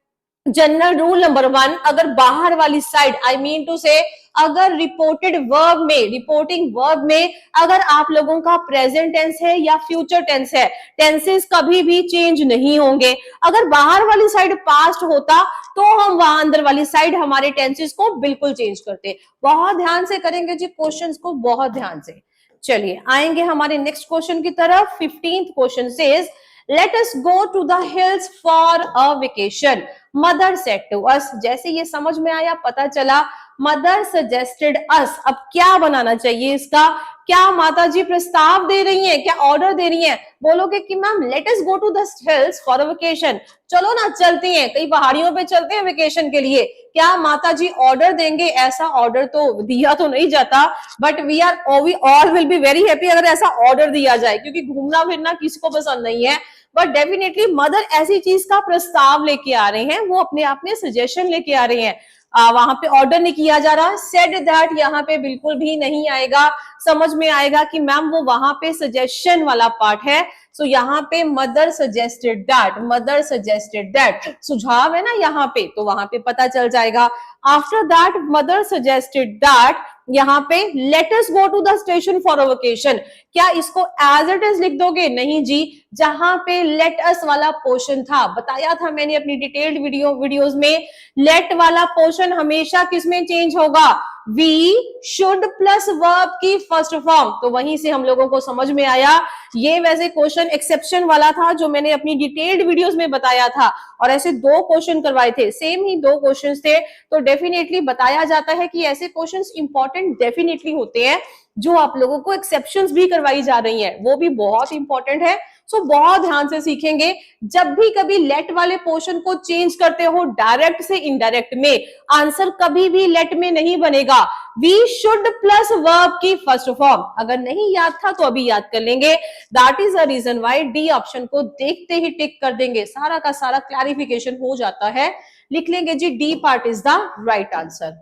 A: जनरल रूल नंबर 1, अगर बाहर वाली साइड, आई मीन टू से अगर रिपोर्टेड वर्ब में, रिपोर्टिंग वर्ब में अगर आप लोगों का प्रेजेंट टेंस है या फ्यूचर टेंस है, टेंसेस कभी भी चेंज नहीं होंगे। अगर बाहर वाली साइड पास्ट होता तो हम वहां अंदर वाली साइड हमारे टेंसेस को बिल्कुल चेंज करते। बहुत ध्यान से करेंगे जी क्वेश्चंस को, बहुत ध्यान से। चलिए आएंगे हमारे नेक्स्ट क्वेश्चन की तरफ। 15th question says, let us go to the hills for a vacation, mother said to us. जैसे ये समझ में आया, पता चला मदर सजेस्टेड अस। अब क्या बनाना चाहिए इसका, क्या माता जी प्रस्ताव दे रही हैं, क्या ऑर्डर दे रही हैं? बोलोगे कि ma'am let us go to the hills for a vacation, चलो ना चलते हैं, कई पहाड़ियों पे चलते हैं वेकेशन के लिए। क्या माता जी ऑर्डर देंगे? ऐसा ऑर्डर तो दिया तो नहीं जाता, but we all will be very happy अगर ऐसा ऑर्डर दिया जाए, क्योंकि घूमना फिरना किसी को पसंद नहीं है। बट डेफिनेटली मदर ऐसी चीज का प्रस्ताव लेके आ रहे हैं, वो अपने आप में सजेशन लेके आ रहे हैं। वहां पे ऑर्डर नहीं किया जा रहा। सेड दैट यहाँ पे बिल्कुल भी नहीं आएगा, समझ में आएगा कि मैम वो वहां पे सजेशन वाला पार्ट है। सो यहाँ पे mother suggested that, mother suggested that सुझाव है ना यहाँ पे, तो वहां पे पता चल जाएगा। After that mother suggested that, यहाँ पे let us go to the station for a vacation, क्या इसको एज इट इज लिख दोगे? नहीं जी, जहां पे लेट अस वाला पोर्शन था, बताया था मैंने अपनी डिटेल्ड वीडियोस में, लेट वाला पोर्शन हमेशा किसमें चेंज होगा? वी शुड प्लस वर्ब की फर्स्ट फॉर्म। तो वहीं से हम लोगों को समझ में आया, ये वैसे क्वेश्चन एक्सेप्शन वाला था जो मैंने अपनी डिटेल्ड वीडियोस में बताया था, और ऐसे 2 क्वेश्चन करवाए थे, सेम ही 2 क्वेश्चन थे। तो डेफिनेटली बताया जाता है कि ऐसे क्वेश्चंस इंपॉर्टेंट डेफिनेटली होते हैं, जो आप लोगों को एक्सेप्शंस भी करवाई जा रही हैं, वो भी बहुत इंपॉर्टेंट है। सो बहुत ध्यान से सीखेंगे। जब भी कभी लेट वाले पोर्शन को चेंज करते हो डायरेक्ट से इनडायरेक्ट में, आंसर कभी भी लेट में नहीं बनेगा। वी शुड प्लस वर्ब की फर्स्ट फॉर्म। अगर नहीं याद था तो अभी याद कर लेंगे। That is the reason why D option को देखते ही टिक कर देंगे, सारा का सारा क्लैरिफिकेशन हो जाता है। लिख लेंगे G D part is the right answer.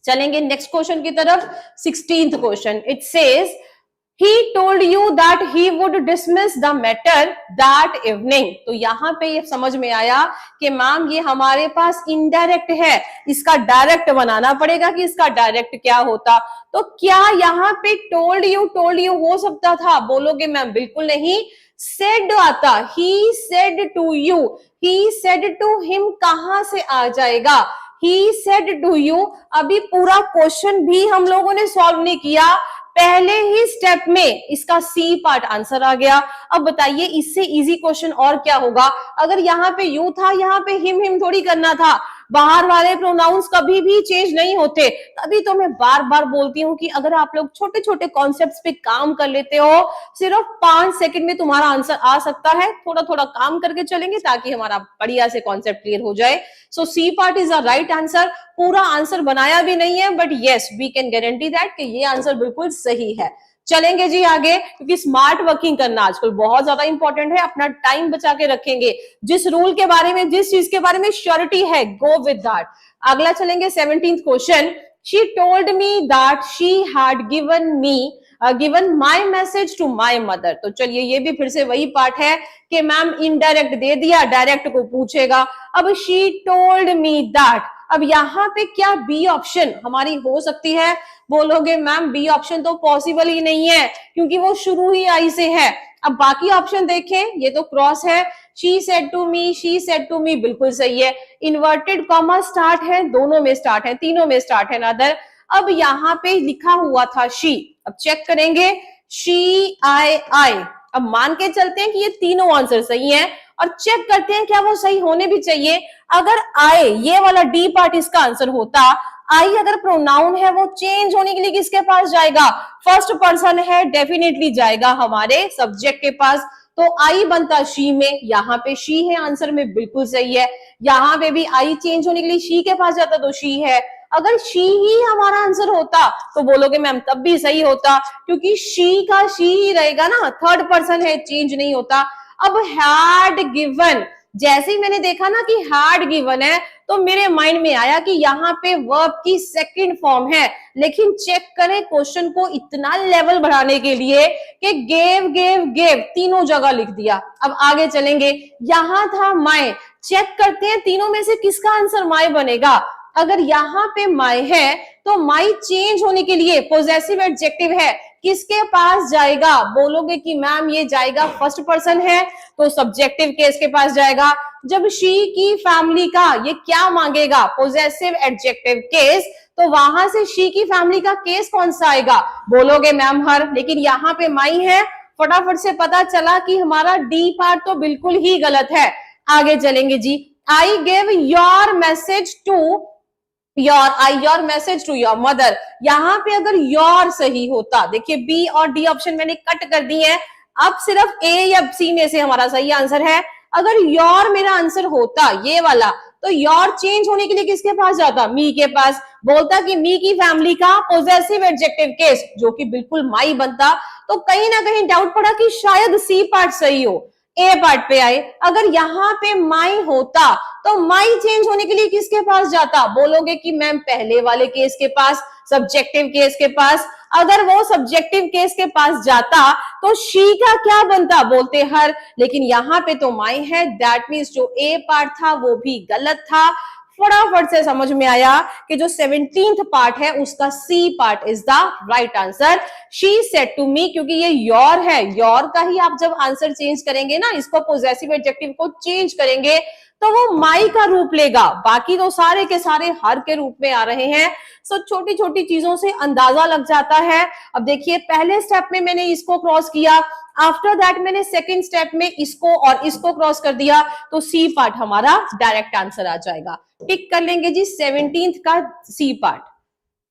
A: चलेंगे नेक्स्ट क्वेश्चन की तरफ। 16th question, it says he told you that he would dismiss the matter that evening। तो यहाँ पे ये समझ में आया कि मैम ये हमारे पास इनडायरेक्ट है, इसका डायरेक्ट बनाना पड़ेगा कि इसका डायरेक्ट क्या होता। तो क्या यहाँ पे told you हो सकता था? बोलोगे मैम बिल्कुल नहीं, said आता, he said to you, he said to him कहां से आ जाएगा? he said to you। अभी पूरा क्वेश्चन भी हम लोगों ने सॉल्व नहीं किया, पहले ही स्टेप में इसका सी पार्ट आंसर आ गया। अब बताइए इससे इजी क्वेश्चन और क्या होगा? अगर यहाँ पे यू था, यहाँ पे हिम थोड़ी करना था। बाहर वाले प्रोनाउंस कभी भी चेंज नहीं होते। तभी तो मैं बार बार बोलती हूँ कि अगर आप लोग छोटे छोटे कॉन्सेप्ट्स पे काम कर लेते हो, सिर्फ 5 सेकंड में तुम्हारा आंसर आ सकता है। थोड़ा थोड़ा काम करके चलेंगे ताकि हमारा बढ़िया से कॉन्सेप्ट क्लियर हो जाए। So C part is the right answer. पूरा आंसर बनाया भी नहीं है, but yes we can guarantee that कि ये आंसर बिल्कुल सही है। चलेंगे जी आगे, क्योंकि स्मार्ट वर्किंग करना आजकल बहुत ज्यादा इंपॉर्टेंट है। अपना टाइम बचा के रखेंगे। जिस रूल के बारे में, जिस चीज के बारे में श्योरिटी है, गो विद दैट। अगला चलेंगे 17th question, she told me that she had given my message to my mother. तो चलिए ये भी फिर से वही पार्ट है कि मैम इनडायरेक्ट दे दिया, डायरेक्ट को पूछेगा। अब शी टोल्ड मी दैट, अब यहाँ पे क्या बी ऑप्शन हमारी हो सकती है? बोलोगे मैम बी ऑप्शन तो पॉसिबल ही नहीं है, क्योंकि वो शुरू ही आई से है। अब बाकी ऑप्शन देखें, ये तो क्रॉस है। She said to me, she said to me बिल्कुल सही है। इन्वर्टेड कॉमा स्टार्ट है, दोनों में स्टार्ट है, तीनों में स्टार्ट है नादर। अब यहाँ पे लिखा हुआ था शी, अब चेक करेंगे शी आई। अब मान के चलते हैं कि ये तीनों आंसर सही हैं, और चेक करते हैं क्या वो सही होने भी चाहिए। अगर आई, ये वाला डी पार्ट इसका आंसर होता, आई अगर प्रोनाउन है वो चेंज होने के लिए किसके पास जाएगा? फर्स्ट पर्सन है, डेफिनेटली जाएगा हमारे सब्जेक्ट के पास। तो आई बनता शी में, यहाँ पे शी है, आंसर में बिल्कुल सही है। यहाँ पे भी आई चेंज होने के लिए शी के पास जाता तो शी है। अगर शी ही हमारा आंसर होता तो बोलोगे मैम तब भी सही होता, क्योंकि शी का शी ही रहेगा ना, थर्ड पर्सन है, चेंज नहीं होता। अब हैड गिवन, जैसे ही मैंने देखा ना कि हैड गिवन है तो मेरे माइंड में आया कि यहाँ पे वर्ब की सेकंड फॉर्म है, लेकिन चेक करें क्वेश्चन को इतना लेवल बढ़ाने के लिए कि गेव तीनों जगह लिख दिया। अब आगे चलेंगे, यहां था माय, चेक करते हैं तीनों में से किसका आंसर माय बनेगा। अगर यहाँ पे माय है तो माय चेंज होने के लिए पोजेसिव एडजेक्टिव है, किसके पास जाएगा, बोलोगे कि मैम ये जाएगा फर्स्ट पर्सन है तो सब्जेक्टिव केस के पास जाएगा। जब शी की फैमिली का ये क्या मांगेगा, पोजेसिव एडजेक्टिव केस, तो वहां से शी की फैमिली का केस कौन सा आएगा, बोलोगे मैम हर, लेकिन यहाँ पे माई है, फटाफट से पता चला कि हमारा डी पार्ट तो बिल्कुल ही गलत है। आगे चलेंगे जी, I give your message to your message to your mother, यहाँ पे अगर योर सही होता, देखिए बी और डी ऑप्शन मैंने कट कर दी है, अब सिर्फ ए या सी में से हमारा सही आंसर है। अगर योर मेरा आंसर होता ये वाला, तो योर चेंज होने के लिए किसके पास जाता, मी के पास, बोलता कि मी की फैमिली का पोजेसिव एडजेक्टिव केस, जो कि बिल्कुल माई बनता। तो कहीं ना कहीं डाउट पड़ा कि शायद सी पार्ट सही हो, ए पार्ट पे आए। अगर यहाँ पे माई होता तो माई चेंज होने के लिए किसके पास जाता, बोलोगे कि मैम पहले वाले केस के पास, सब्जेक्टिव केस के पास। अगर वो सब्जेक्टिव केस के पास जाता तो शी का क्या बनता, बोलते हर, लेकिन यहाँ पे तो माई है, दैट मीन्स जो ए पार्ट था वो भी गलत था। फटाफट से समझ में आया कि जो 17th पार्ट है उसका C part is the right answer. She said to me, क्योंकि ये योर है, योर का ही आप जब आंसर चेंज करेंगे ना, इसको पोजेसिव एडजेक्टिव को चेंज करेंगे तो वो माई का रूप लेगा, बाकी तो सारे के सारे हर के रूप में आ रहे हैं। सो छोटी छोटी चीजों से अंदाजा लग जाता है। अब देखिए पहले स्टेप में मैंने इसको क्रॉस किया, आफ्टर दैट मैंने सेकंड स्टेप में इसको और इसको क्रॉस कर दिया, तो सी पार्ट हमारा डायरेक्ट आंसर आ जाएगा। टिक कर लेंगे जी 17th का सी पार्ट।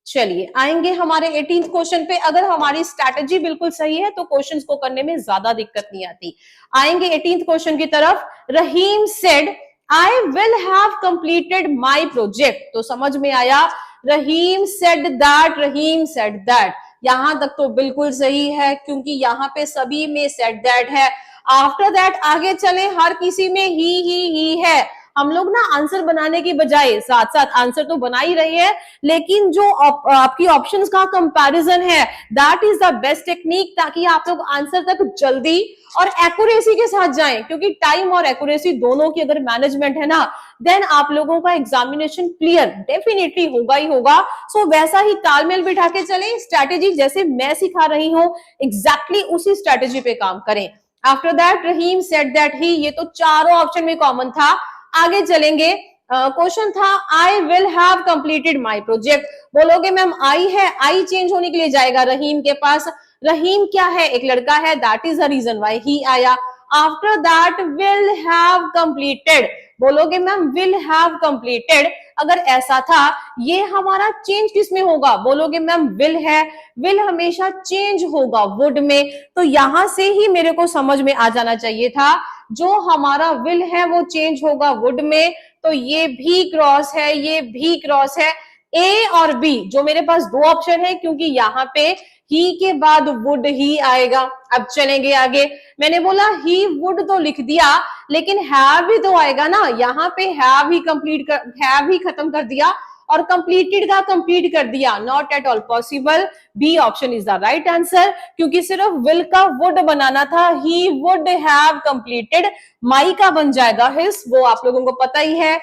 A: चलिए आएंगे हमारे 18th क्वेश्चन पे। अगर हमारी स्ट्रैटेजी बिल्कुल सही है तो क्वेश्चंस को करने में ज्यादा दिक्कत नहीं आती। आएंगे 18th क्वेश्चन की तरफ। Rahim said I will have completed my project, तो समझ में आया, Rahim said that, Rahim said that, यहां तक तो बिल्कुल सही है क्योंकि यहाँ पे सभी में सेड दैट है। आफ्टर दैट आगे चले, हर किसी में ही है। हम लोग ना आंसर बनाने की बजाय साथ साथ आंसर तो बना ही रहे हैं, लेकिन जो आपकी ऑप्शंस का कंपैरिजन है, that is the best technique, ताकि आप लोग आंसर तक जल्दी और एक्यूरेसी के साथ जाएं, क्योंकि टाइम और एक्यूरेसी दोनों की अगर मैनेजमेंट है ना, देन आप लोगों का एग्जामिनेशन क्लियर डेफिनेटली होगा ही होगा। सो वैसा ही तालमेल बिठा के चलें, स्ट्रैटेजी जैसे मैं सिखा रही हूँ एग्जैक्टली उसी स्ट्रैटेजी पे काम करें। After that Rahim said that he, ये तो चारों ऑप्शन में कॉमन था। आगे चलेंगे, क्वेश्चन था आई will have completed my project, बोलोगे मैम आई है, आई चेंज होने के लिए जाएगा रहीम के पास। रहीम क्या है, एक लड़का है, that is the reason why he आया। After that will have completed, बोलोगे मैम विल हैव कंप्लीटेड, अगर ऐसा था ये हमारा चेंज किस में होगा, बोलोगे मैम विल है, विल हमेशा चेंज होगा वुड में, तो यहां से ही मेरे को समझ में आ जाना चाहिए था, जो हमारा विल है वो चेंज होगा वुड में, तो ये भी क्रॉस है, ये भी क्रॉस है। ए और बी जो मेरे पास दो ऑप्शन है, क्योंकि यहाँ पे ही के बाद वुड ही आएगा। अब चलेंगे आगे, मैंने बोला ही वुड तो लिख दिया, लेकिन हैव भी तो आएगा ना, यहाँ पे हैव ही खत्म कर दिया और कंप्लीटेड का कंप्लीट कर दिया, not at all possible. B option is the right answer, क्योंकि सिर्फ विल का वुड बनाना था, he would have completed, my का बन जाएगा हिज, वो आप लोगों को पता ही है।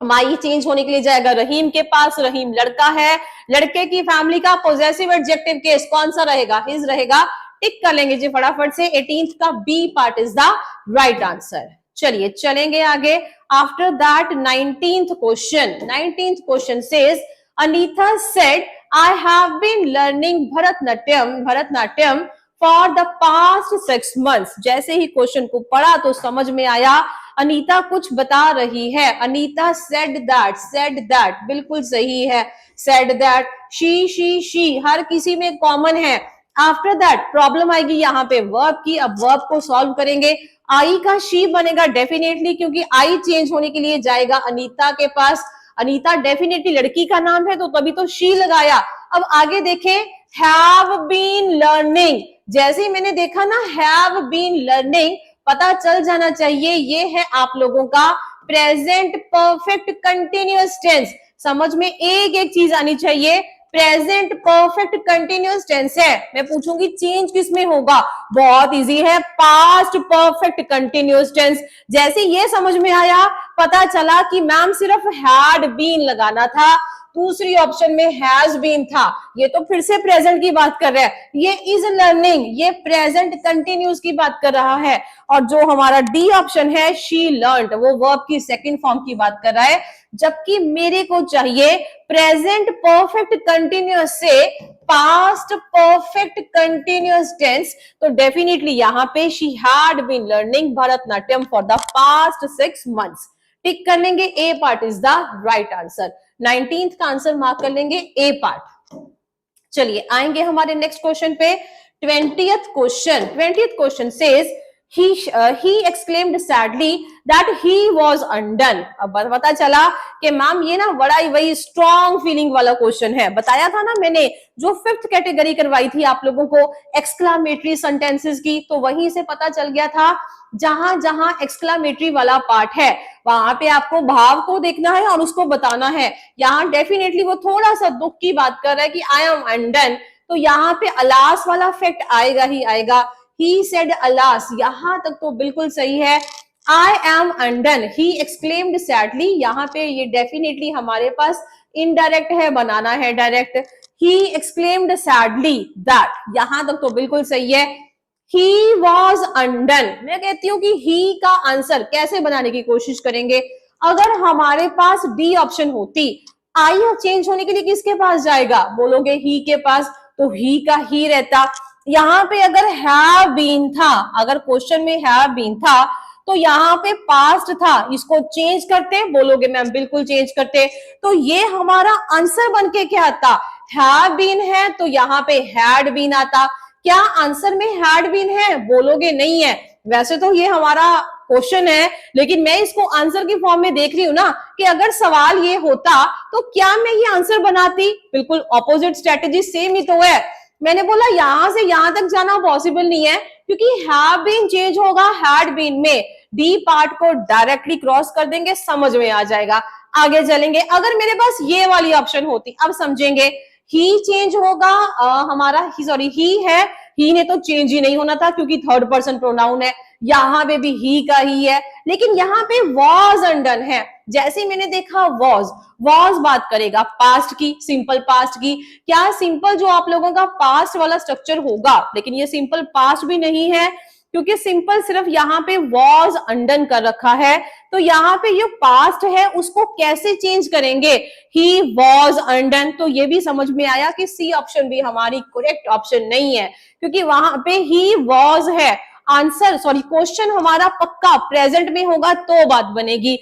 A: माई चेंज होने के लिए जाएगा रहीम के पास, रहीम लड़का है, लड़के की फैमिली का पोजेसिव एडजेक्टिव केस कौन सा रहेगा, हिज रहेगा। टिक कर लेंगे जी फटाफट से, 18th का B part is the right answer. चलिए चलेंगे आगे। After that 19th question says Anita said I have been learning Bharatanatyam for the past 6 months। जैसे ही क्वेश्चन को पढ़ा तो समझ में आया अनीता कुछ बता रही है। अनीता सेड दैट बिल्कुल सही है, सेड दैट, शी हर किसी में कॉमन है। आफ्टर दैट प्रॉब्लम आएगी यहाँ पे वर्ब की, अब वर्ब को सॉल्व करेंगे। आई का शी बनेगा डेफिनेटली, क्योंकि आई चेंज होने के लिए जाएगा अनीता के पास। अनीता डेफिनेटली लड़की का नाम है तो तभी तो शी लगाया। अब आगे देखें, हैव बीन लर्निंग, जैसे ही मैंने देखा ना हैव बीन लर्निंग, पता चल जाना चाहिए ये है आप लोगों का प्रेजेंट परफेक्ट कंटिन्यूअस टेंस। समझ में एक एक चीज आनी चाहिए, प्रेजेंट परफेक्ट कंटिन्यूअस टेंस है। मैं पूछूंगी चेंज किसमें होगा, बहुत इजी है, पास्ट परफेक्ट कंटिन्यूअस टेंस। जैसे ये समझ में आया, पता चला कि मैम सिर्फ हैड बीन लगाना था, दूसरी ऑप्शन में हैज बीन था, ये तो फिर से प्रेजेंट की बात कर रहा है। ये इज लर्निंग, ये प्रेजेंट कंटिन्यूअस की बात कर रहा है। और जो हमारा डी ऑप्शन है शी लर्नड, वो वर्ब की सेकंड फॉर्म की बात कर रहा है। जबकि मेरे को चाहिए प्रेजेंट परफेक्ट कंटिन्यूअस से पास्ट परफेक्ट कंटिन्यूअस टेंस, तो डेफिनेटली यहाँ पे she had been learning Bharatanatyam for the past 6 months। Tick कर लेंगे, A part is the right answer. 19th का आंसर मार्क कर लेंगे ए पार्ट। चलिए आएंगे हमारे नेक्स्ट क्वेश्चन पे, 20th question says he exclaimed sadly that he was undone। अब पता चला कि मैम ये ना बड़ा ही वही स्ट्रॉन्ग फीलिंग वाला क्वेश्चन है। बताया था ना मैंने, जो 5th कैटेगरी करवाई थी आप लोगों को एक्सक्लामेटरी सेंटेंसेस की, तो वहीं से पता चल गया था जहां जहां एक्सक्लामेटरी वाला पार्ट है वहां पे आपको भाव को देखना है और उसको बताना है। यहाँ डेफिनेटली वो थोड़ा सा दुख की बात कर रहा है कि आई एम अनडन, तो यहाँ पे अलास वाला फैक्ट आएगा ही आएगा। He said alas, यहां तक तो बिल्कुल सही है। I am undone, he exclaimed sadly, यहाँ पे ये डेफिनेटली हमारे पास इनडायरेक्ट है, बनाना है direct. He exclaimed sadly that, यहां तक तो बिल्कुल सही है। He was undone, मैं कहती हूँ कि he का आंसर कैसे बनाने की कोशिश करेंगे। अगर हमारे पास डी ऑप्शन होती, आई चेंज होने के लिए किसके पास जाएगा, बोलोगे he के पास, तो he का ही रहता। यहाँ पे अगर हैव बीन था, अगर क्वेश्चन में हैव बीन था तो यहाँ पे पास्ट था, इसको चेंज करते, बोलोगे मैम बिल्कुल चेंज करते। तो ये हमारा आंसर बन के क्या आता, हैव बीन है तो यहाँ पे हैड बीन आता। क्या आंसर में हैड बीन है, बोलोगे नहीं है। वैसे तो ये हमारा क्वेश्चन है, लेकिन मैं इसको आंसर की फॉर्म में देख रही हूं ना कि अगर सवाल ये होता तो क्या मैं ये आंसर बनाती, बिल्कुल ऑपोजिट स्ट्रेटेजी, सेम ही तो है। मैंने बोला यहां से यहां तक जाना पॉसिबल नहीं है, क्योंकि हैव बीन चेंज होगा हैड बीन में, डी पार्ट को डायरेक्टली क्रॉस कर देंगे, समझ में आ जाएगा। आगे चलेंगे, अगर मेरे पास ये वाली ऑप्शन होती, अब समझेंगे, ही चेंज होगा हमारा, ही है, ही ने तो चेंज ही नहीं होना था क्योंकि थर्ड पर्सन प्रोनाउन है, यहाँ पे भी ही का ही है, लेकिन यहाँ पे वॉज अनडन है। जैसे मैंने देखा वॉज बात करेगा पास्ट की, सिंपल पास्ट की। क्या सिंपल जो आप लोगों का पास्ट वाला स्ट्रक्चर होगा, लेकिन ये सिंपल पास्ट भी नहीं है, क्योंकि सिंपल सिर्फ यहाँ पे वॉज अनडन कर रखा है। तो यहाँ पे ये पास्ट है उसको कैसे चेंज करेंगे, ही वॉज अनडन। तो ये भी समझ में आया कि सी ऑप्शन भी हमारी करेक्ट ऑप्शन नहीं है, क्योंकि वहां पे ही वॉज है। आंसर क्वेश्चन हमारा पक्का प्रेजेंट में होगा तो बात बनेगी।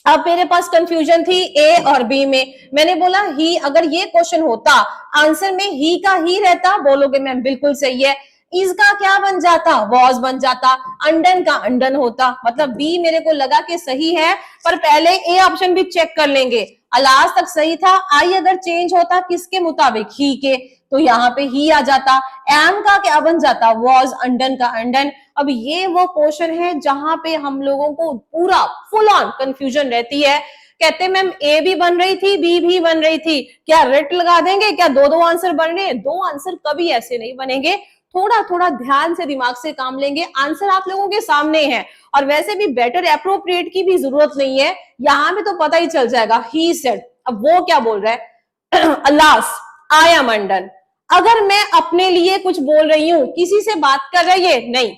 A: अब मेरे पास कंफ्यूजन थी ए और बी में, मैंने बोला ही, अगर ये क्वेश्चन होता आंसर में ही का ही रहता, बोलोगे मैम बिल्कुल सही है। इसका क्या बन जाता, वॉज बन जाता, अनडन का अनडन होता, मतलब बी मेरे को लगा कि सही है, पर पहले ए ऑप्शन भी चेक कर लेंगे। अलास तक सही था, आई अगर चेंज होता किसके मुताबिक, ही के, तो यहाँ पे ही आ जाता। एम का क्या बन जाता, वॉज, अनडन का अनडन। अब ये वो क्वेश्चन है जहां पे हम लोगों को पूरा फुल ऑन कंफ्यूजन रहती है। कहते हैं मैम ए भी बन रही थी, बी भी बन रही थी, क्या रेट लगा देंगे, क्या दो आंसर बन रहे हैं? दो आंसर कभी ऐसे नहीं बनेंगे, थोड़ा थोड़ा ध्यान से दिमाग से काम लेंगे, आंसर आप लोगों के सामने है। और वैसे भी बेटर एप्रोप्रिएट की भी जरूरत नहीं है, यहाँ पे तो पता ही चल जाएगा, ही सेड। अब वो क्या बोल रहा है, अलास आई एम अनडन। अगर मैं अपने लिए कुछ बोल रही हूं, किसी से बात कर रही है, नहीं,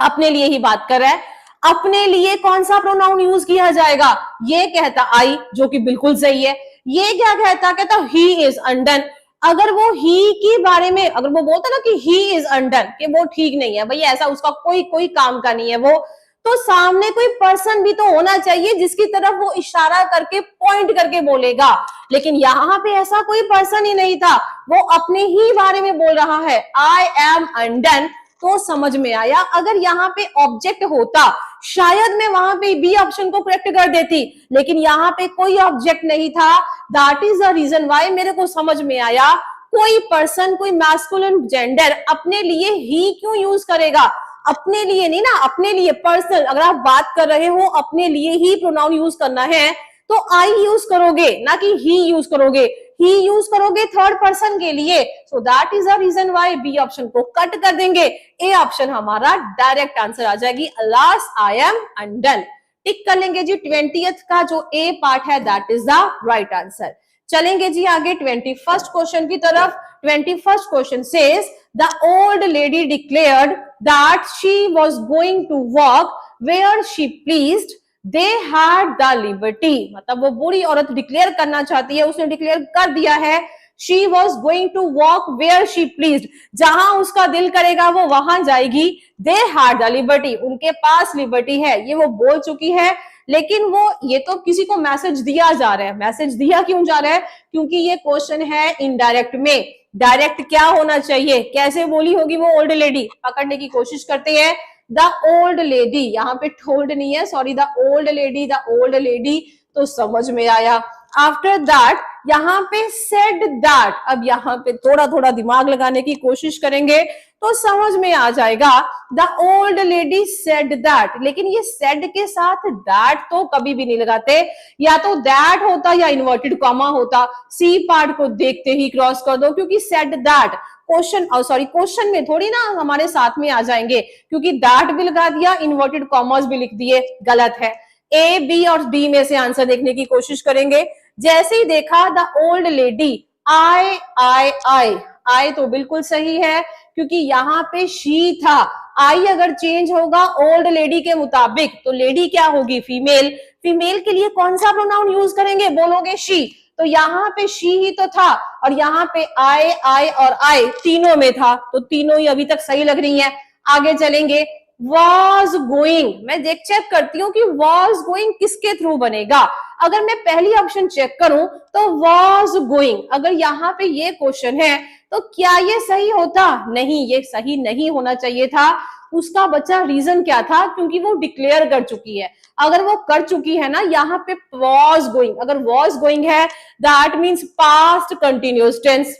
A: अपने लिए ही बात कर रहा है। अपने लिए कौन सा प्रोनाउन यूज किया जाएगा, ये कहता आई, जो कि बिल्कुल सही है। ये क्या कहता ही इज अनडन। अगर वो ही के बारे में अगर वो बोलता ना कि ही इज अनडन, कि वो ठीक नहीं है, भैया ऐसा उसका कोई काम का नहीं है वो, तो सामने कोई पर्सन भी तो होना चाहिए जिसकी तरफ वो इशारा करके पॉइंट करके बोलेगा। लेकिन यहाँ पे ऐसा कोई पर्सन ही नहीं था, वो अपने ही बारे में बोल रहा है, आई एम अनडन। तो समझ में आया, अगर यहाँ पे ऑब्जेक्ट होता, शायद मैं वहां पे बी ऑप्शन को करेक्ट कर देती, लेकिन यहाँ पे कोई ऑब्जेक्ट नहीं था। That is the reason why मेरे को समझ में आया कोई पर्सन, कोई मैस्कुलिन जेंडर अपने लिए ही क्यों यूज करेगा, अपने लिए नहीं ना, अपने लिए पर्सनल, अगर आप बात कर रहे हो अपने लिए ही प्रोनाउन यूज करना है तो आई यूज करोगे, ना कि ही यूज करोगे। ही यूज करोगे थर्ड पर्सन के लिए, so that is the reason why B option को कट कर देंगे, ए ऑप्शन हमारा डायरेक्ट आंसर आ जाएगी। Alas I am undone, tick कर लेंगे जी। 20th का जो ए पार्ट है that is the right answer. चलेंगे जी आगे 21st क्वेश्चन की तरफ। 21st question says the old lady declared that she was going to walk where she pleased, they had the liberty. मतलब वो बूढ़ी औरत डिक्लेयर करना चाहती है, उसने डिक्लेयर कर दिया है she was going to walk where she pleased, जहां उसका दिल करेगा वो वहां जाएगी। दे हैड द लिबर्टी, उनके पास लिबर्टी है, ये वो बोल चुकी है। लेकिन वो ये तो किसी को मैसेज दिया जा रहा है, मैसेज दिया क्यों जा रहा है, क्योंकि ये क्वेश्चन है इनडायरेक्ट में। डायरेक्ट क्या होना चाहिए, कैसे बोली होगी वो ओल्ड लेडी, पकड़ने की कोशिश करते हैं। द ओल्ड लेडी, यहाँ पे टोल्ड नहीं है, sorry, the old lady, the old lady, तो समझ में आया। आफ्टर दैट यहाँ पे सेड दैट, अब यहाँ पे थोड़ा थोड़ा दिमाग लगाने की कोशिश करेंगे तो समझ में आ जाएगा। The old lady said that, लेकिन ये सेड के साथ दैट तो कभी भी नहीं लगाते, या तो दैट होता या इन्वर्टेड कॉमा होता। सी पार्ट को देखते ही क्रॉस कर दो, क्योंकि said that question, sorry question में थोड़ी ना हमारे साथ में आ जाएंगे, क्योंकि दैट भी लगा दिया, इन्वर्टेड कॉमर्स भी लिख दिए, गलत है। ए, बी और डी में से आंसर देखने की कोशिश करेंगे। जैसे ही देखा द ओल्ड लेडी, आई आई आई, आई तो बिल्कुल सही है, क्योंकि यहाँ पे शी था। आई अगर चेंज होगा ओल्ड लेडी के मुताबिक तो लेडी क्या होगी, फीमेल। फीमेल के लिए कौन सा प्रोनाउन यूज करेंगे, बोलोगे शी, तो यहाँ पे शी ही तो था, और यहाँ पे आई और आई तीनों में था, तो तीनों ही अभी तक सही लग रही हैं। आगे चलेंगे। वॉज गोइंग, मैं चेक करती हूँ कि वॉज गोइंग किसके थ्रू बनेगा। अगर मैं पहली ऑप्शन चेक करूं तो वॉज गोइंग, अगर यहाँ पे ये क्वेश्चन है तो क्या ये सही होता, नहीं, ये सही नहीं होना चाहिए था। उसका बचा रीजन क्या था, क्योंकि वो डिक्लेयर कर चुकी है। अगर वो कर चुकी है ना, यहाँ पे वॉज गोइंग, अगर वॉज गोइंग है that means past continuous tense.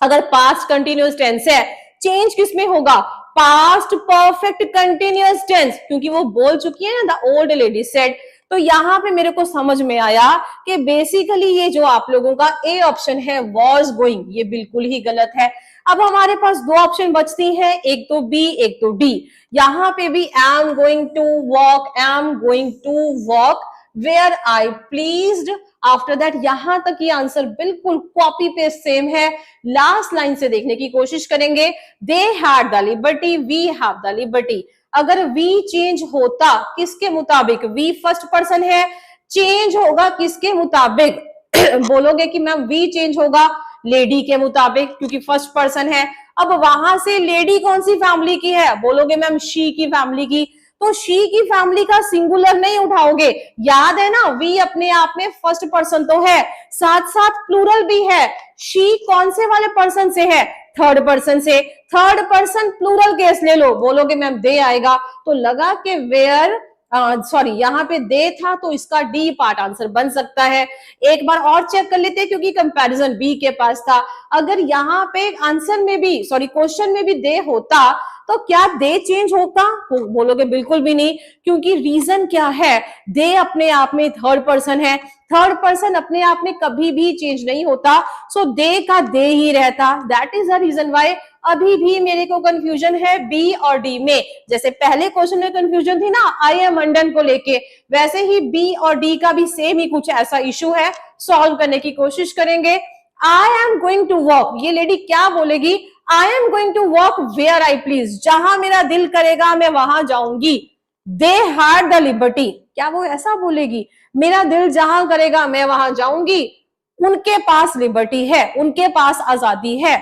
A: अगर पास्ट कंटिन्यूअस टेंस है, चेंज किसमें होगा, पास्ट परफेक्ट कंटिन्यूअस टेंस, क्योंकि वो बोल चुकी है ना, द ओल्ड लेडी सेड। तो यहाँ पे मेरे को समझ में आया कि बेसिकली ये जो आप लोगों का ए ऑप्शन है वॉज गोइंग, ये बिल्कुल ही गलत है। अब हमारे पास दो ऑप्शन बचती हैं, एक तो बी एक तो डी। यहाँ पे भी am going to walk, am going to walk where I pleased. After that यहां तक ये आंसर बिल्कुल कॉपी पेस्ट सेम है। लास्ट लाइन से देखने की कोशिश करेंगे। They had the liberty, we have the liberty. अगर वी चेंज होता किसके मुताबिक, वी फर्स्ट पर्सन है, चेंज होगा किसके मुताबिक बोलोगे कि मैम वी चेंज होगा लेडी के मुताबिक, क्योंकि फर्स्ट पर्सन है। अब वहां से लेडी कौन सी फैमिली की है, बोलोगे मैम शी की फैमिली की। तो शी की फैमिली का सिंगुलर नहीं उठाओगे, याद है ना, वी अपने आप में फर्स्ट पर्सन तो है, साथ साथ प्लूरल भी है। शी कौन से वाले पर्सन से है, थर्ड पर्सन से। थर्ड पर्सन प्लूरल केस ले लो, बोलोगे मैम दे आएगा, तो लगा के वेयर, सॉरी यहाँ पे दे था, तो इसका डी पार्ट आंसर बन सकता है। एक बार और चेक कर लेते हैं, क्योंकि कंपैरिजन बी के पास था। अगर यहाँ पे आंसर में भी, सॉरी क्वेश्चन में भी दे होता तो क्या दे चेंज होता, बोलोगे बिल्कुल भी नहीं, क्योंकि रीजन क्या है, दे अपने आप में थर्ड पर्सन है, थर्ड पर्सन अपने आप में कभी भी चेंज नहीं होता, सो दे का दे ही रहता। That is the reason why अभी भी मेरे को कंफ्यूजन है बी और डी में। जैसे पहले क्वेश्चन में कंफ्यूजन थी ना आई एम अंडन को लेके, वैसे ही बी और डी का भी सेम ही कुछ ऐसा इशू है। सॉल्व करने की कोशिश करेंगे। I am going to walk, ये लेडी क्या बोलेगी, I am going to walk where I please, जहां मेरा दिल करेगा मैं वहां जाऊंगी। दे हैड द लिबर्टी, क्या वो ऐसा बोलेगी, मेरा दिल जहां करेगा मैं वहां जाऊंगी। उनके पास लिबर्टी है, उनके पास आजादी है,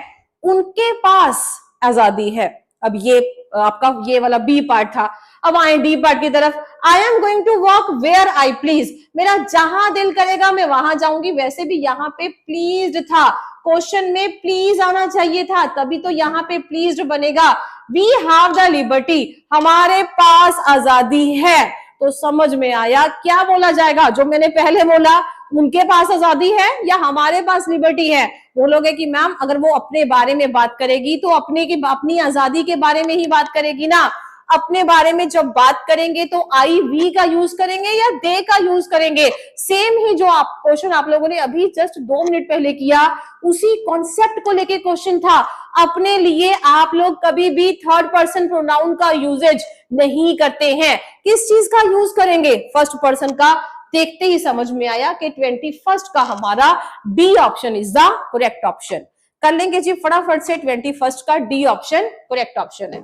A: उनके पास आजादी है। अब ये आपका ये वाला बी पार्ट था। अब आए डी पार्ट की तरफ। I am going to walk where I please, मेरा जहां दिल करेगा मैं वहां जाऊंगी। वैसे भी यहाँ पे प्लीज्ड था, क्वेश्चन में प्लीज आना चाहिए था, तभी तो यहाँ पे प्लीज्ड बनेगा। वी हैव द लिबर्टी, हमारे पास आजादी है। तो समझ में आया क्या बोला जाएगा, जो मैंने पहले बोला, उनके पास आजादी है या हमारे पास लिबर्टी है। बोलोगे कि मैम अगर वो अपने बारे में बात करेगी तो अपनी आजादी के बारे में ही बात करेगी ना। अपने बारे में जब बात करेंगे तो आई वी का यूज करेंगे या दे का यूज करेंगे। सेम ही जो क्वेश्चन आप लोगों ने अभी जस्ट 2 मिनट पहले किया, उसी कॉन्सेप्ट को लेके क्वेश्चन था। अपने लिए आप लोग कभी भी थर्ड पर्सन प्रोनाउन का यूजेज नहीं करते हैं। किस चीज का यूज करेंगे, फर्स्ट पर्सन का। देखते ही समझ में आया कि 21st का हमारा D option is the correct option. कर लेंगे जी फटाफट से, 21st का डी ऑप्शन करेक्ट ऑप्शन है।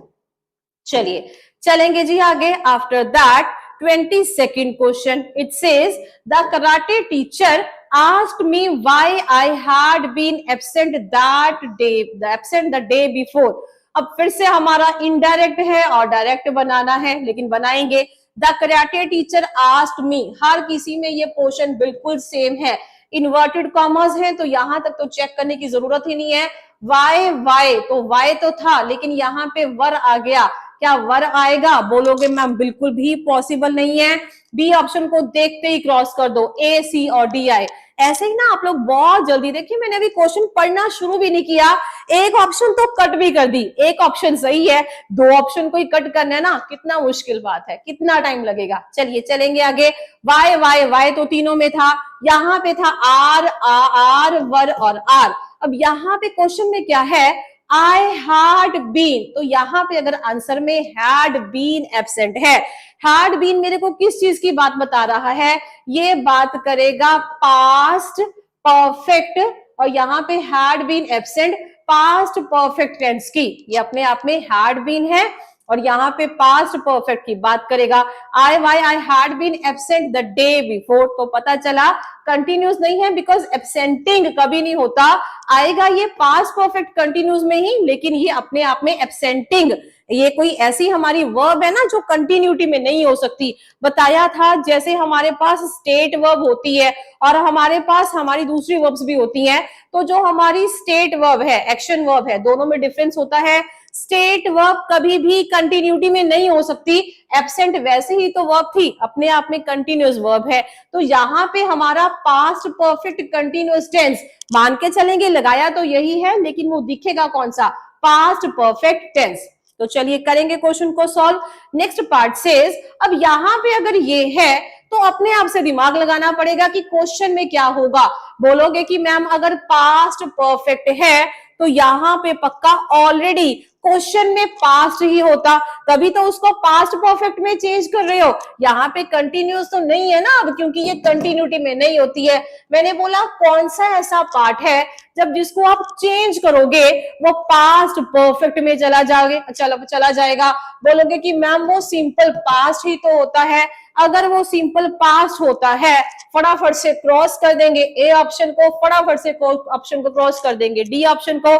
A: चलिए चलेंगे जी आगे। After that 22nd question, it says the karate teacher asked me why I had been absent the day before। अब फिर से हमारा इनडायरेक्ट है और डायरेक्ट बनाना है, लेकिन बनाएंगे। The karate teacher asked me, हर किसी में ये पोर्शन बिल्कुल सेम है। इन्वर्टेड कॉमर्स है तो यहां तक तो चेक करने की जरूरत ही नहीं है। वाई तो वाई तो था, लेकिन यहाँ पे वर आ गया। क्या वर आएगा, बोलोगे मैम बिल्कुल भी पॉसिबल नहीं है। बी ऑप्शन को देखते ही क्रॉस कर दो, ए सी और डी आई। ऐसे ही ना आप लोग बहुत जल्दी, देखिए मैंने अभी क्वेश्चन पढ़ना शुरू भी नहीं किया, एक ऑप्शन तो कट भी कर दी। एक ऑप्शन सही है, 2 ऑप्शन को ही कट करना है ना, कितना मुश्किल बात है, कितना टाइम लगेगा। चलिए चलेंगे आगे। वाई तो तीनों में था, यहाँ पे था आर वर और आर। अब यहाँ पे क्वेश्चन में क्या है, आई हैड बीन, तो यहाँ पे अगर आंसर में हैड बीन एब्सेंट है, हैड बीन मेरे को किस चीज की बात बता रहा है, ये बात करेगा पास्ट परफेक्ट, और यहाँ पे had been absent past perfect tense की। ये अपने आप में हैड बीन है और यहाँ पे पास्ट परफेक्ट की बात करेगा। I had been absent the day before, तो पता चला कंटिन्यूस नहीं है, बिकॉज एब्सेंटिंग कभी नहीं होता, आएगा ये पास्ट परफेक्ट कंटिन्यूस में ही, लेकिन ये अपने आप में एब्सेंटिंग, ये कोई ऐसी हमारी वर्ब है ना जो कंटिन्यूटी में नहीं हो सकती। बताया था जैसे हमारे पास स्टेट वर्ब होती है और हमारे पास हमारी दूसरी वर्ब्स भी होती हैं, तो जो हमारी स्टेट वर्ब है, एक्शन वर्ब है, दोनों में डिफरेंस होता है। स्टेट वर्ब कभी भी कंटिन्यूटी में नहीं हो सकती, एब्सेंट वैसे ही तो वर्ब थी, अपने आप में कंटिन्यूअस वर्ब है। तो यहाँ पे हमारा पास्ट परफेक्ट कंटिन्यूअस टेंस मान के चलेंगे, लगाया तो यही है, लेकिन वो दिखेगा कौन सा, पास्ट परफेक्ट टेंस। तो चलिए करेंगे क्वेश्चन को सॉल्व। नेक्स्ट पार्ट सेज, अब यहाँ पे अगर ये है तो अपने आप से दिमाग लगाना पड़ेगा कि क्वेश्चन में क्या होगा। बोलोगे कि मैम अगर पास्ट परफेक्ट है तो यहाँ पे पक्का ऑलरेडी क्वेश्चन में पास्ट ही होता, तभी तो उसको पास्ट परफेक्ट में चेंज कर रहे हो। यहाँ पे कंटिन्यूस तो नहीं है ना अब, क्योंकि ये कंटिन्यूटी में नहीं होती है। मैंने बोला कौन सा ऐसा पार्ट है जब जिसको आप चेंज करोगे वो पास्ट परफेक्ट में चला जाएगा। बोलोगे कि मैम वो सिंपल पास्ट ही तो होता है। अगर वो सिंपल पास्ट होता है फटाफट से क्रॉस कर देंगे ए ऑप्शन को, फटाफट से ऑप्शन को क्रॉस कर देंगे डी ऑप्शन को,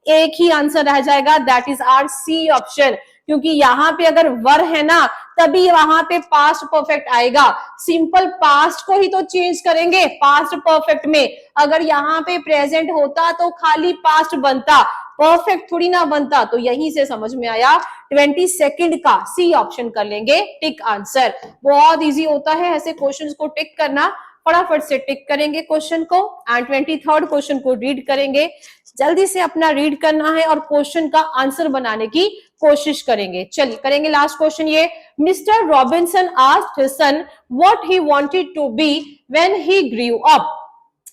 A: एक ही आंसर रह जाएगा, that is our C option. क्योंकि यहाँ पे अगर वर है ना तभी वहां पे पास्ट परफेक्ट आएगा। सिंपल पास्ट को ही तो चेंज करेंगे पास्ट परफेक्ट में। अगर यहाँ पे प्रेजेंट होता तो खाली पास्ट बनता, परफेक्ट थोड़ी ना बनता। तो यहीं से समझ में आया 22nd का सी ऑप्शन कर लेंगे टिक आंसर। बहुत इजी होता है ऐसे क्वेश्चंस को टिक करना, फटाफट से टिक करेंगे क्वेश्चन को एंड 23rd क्वेश्चन को रीड करेंगे। जल्दी से अपना रीड करना है और क्वेश्चन का आंसर बनाने की कोशिश करेंगे। चलिए करेंगे लास्ट क्वेश्चन ये, Mister Robinson asked his son what he wanted to be when he grew up.